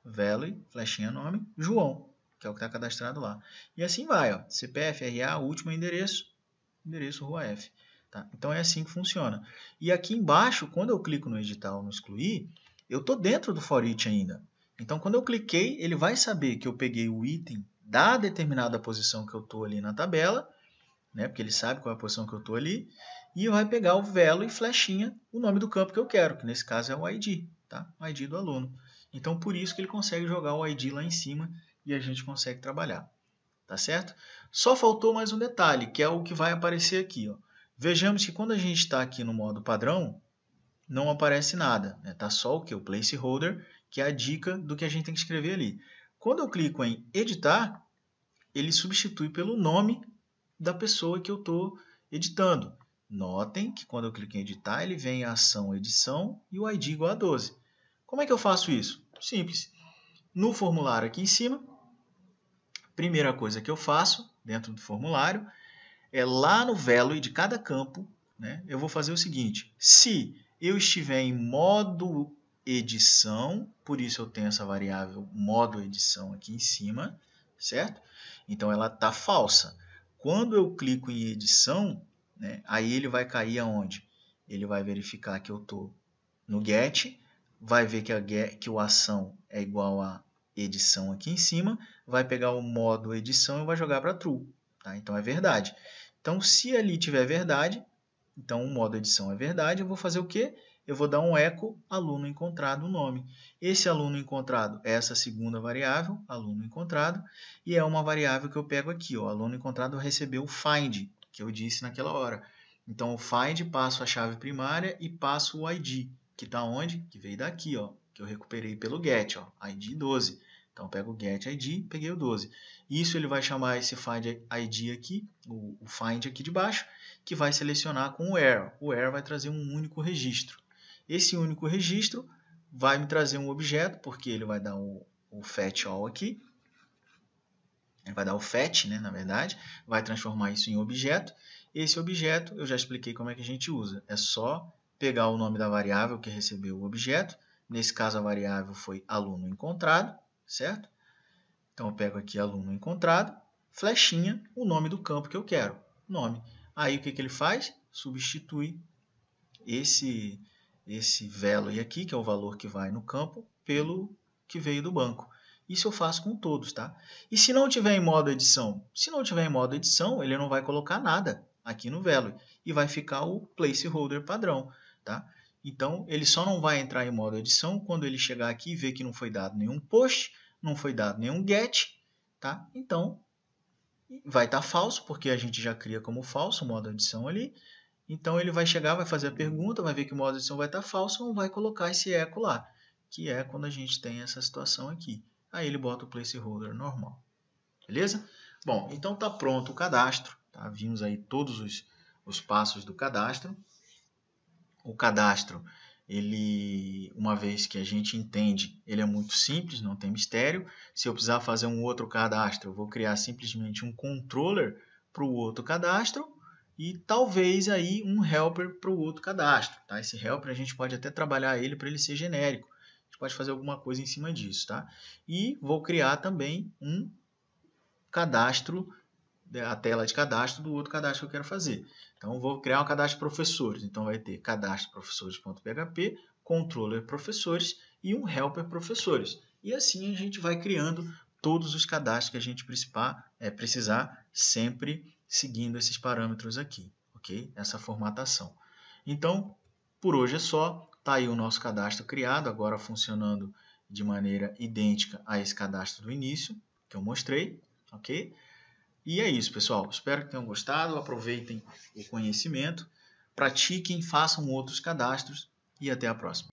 Value, flechinha nome, João, que é o que está cadastrado lá. E assim vai, ó, CPF, RA, último endereço, endereço Rua F. Tá? Então é assim que funciona. E aqui embaixo, quando eu clico no editar ou no excluir, eu estou dentro do for each ainda. Então quando eu cliquei, ele vai saber que eu peguei o item da determinada posição que eu estou ali na tabela, né? Porque ele sabe qual é a posição que eu estou ali, e vai pegar o value e flechinha, o nome do campo que eu quero, que nesse caso é o ID, tá? O ID do aluno. Então por isso que ele consegue jogar o ID lá em cima e a gente consegue trabalhar. Tá certo? Só faltou mais um detalhe, que é o que vai aparecer aqui. Ó. Vejamos que quando a gente está aqui no modo padrão, não aparece nada. Está só o que? O placeholder, que é a dica do que a gente tem que escrever ali. Quando eu clico em editar, ele substitui pelo nome da pessoa que eu estou editando. Notem que quando eu clico em editar, ele vem a ação edição e o ID igual a 12. Como é que eu faço isso? Simples. No formulário aqui em cima, primeira coisa que eu faço dentro do formulário é lá no value de cada campo, né, eu vou fazer o seguinte: se eu estiver em modo edição, por isso eu tenho essa variável modo edição aqui em cima, certo? Então ela está falsa. Quando eu clico em edição, né, aí ele vai cair aonde? Ele vai verificar que eu estou no get, vai ver que o ação é igual a edição aqui em cima, vai pegar o modo edição e vai jogar para true. Tá? Então é verdade. Então, se ali tiver verdade, então o modo edição é verdade, eu vou fazer o quê? Eu vou dar um eco aluno encontrado o nome. Esse aluno encontrado é essa segunda variável, aluno encontrado, e é uma variável que eu pego aqui, ó, aluno encontrado recebeu o find, que eu disse naquela hora. Então, o find passo a chave primária e passo o ID, que está onde? Que veio daqui, ó, que eu recuperei pelo get, ó, ID 12. Então, eu pego o get ID, peguei o 12. Isso ele vai chamar esse find ID aqui, o find aqui de baixo, que vai selecionar com o where. O where vai trazer um único registro. Esse único registro vai me trazer um objeto, porque ele vai dar o fetch all aqui. Ele vai dar o fetch, né, na verdade, vai transformar isso em objeto. Esse objeto, eu já expliquei como é que a gente usa. É só pegar o nome da variável que recebeu o objeto. Nesse caso, a variável foi aluno encontrado, certo? Então, eu pego aqui aluno encontrado, flechinha, o nome do campo que eu quero, nome. Aí, o que ele faz? Substitui esse value aqui, que é o valor que vai no campo, pelo que veio do banco. Isso eu faço com todos, tá? E se não tiver em modo edição? Se não tiver em modo edição, ele não vai colocar nada aqui no value e vai ficar o placeholder padrão, tá? Então, ele só não vai entrar em modo edição quando ele chegar aqui e ver que não foi dado nenhum post, não foi dado nenhum get, tá? Então, vai estar falso, porque a gente já cria como falso o modo edição ali. Então, ele vai chegar, vai fazer a pergunta, vai ver que o modo edição vai estar falso, não vai colocar esse eco lá, que é quando a gente tem essa situação aqui. Aí ele bota o placeholder normal. Beleza? Bom, então está pronto o cadastro. Tá? Vimos aí todos os passos do cadastro. O cadastro, ele, uma vez que a gente entende, ele é muito simples, não tem mistério. Se eu precisar fazer um outro cadastro, eu vou criar simplesmente um controller para o outro cadastro e talvez aí um helper para o outro cadastro. Tá? Esse helper a gente pode até trabalhar ele para ele ser genérico. A gente pode fazer alguma coisa em cima disso. Tá? E vou criar também um cadastro a tela de cadastro do outro cadastro que eu quero fazer. Então, vou criar um cadastro de professores. Então, vai ter cadastro professores.php, controller professores e um helper professores. E assim a gente vai criando todos os cadastros que a gente precisar, sempre seguindo esses parâmetros aqui, ok? Essa formatação. Então, por hoje é só. Está aí o nosso cadastro criado, agora funcionando de maneira idêntica a esse cadastro do início, que eu mostrei, ok? E é isso, pessoal. Espero que tenham gostado. Aproveitem o conhecimento, pratiquem, façam outros cadastros e até a próxima.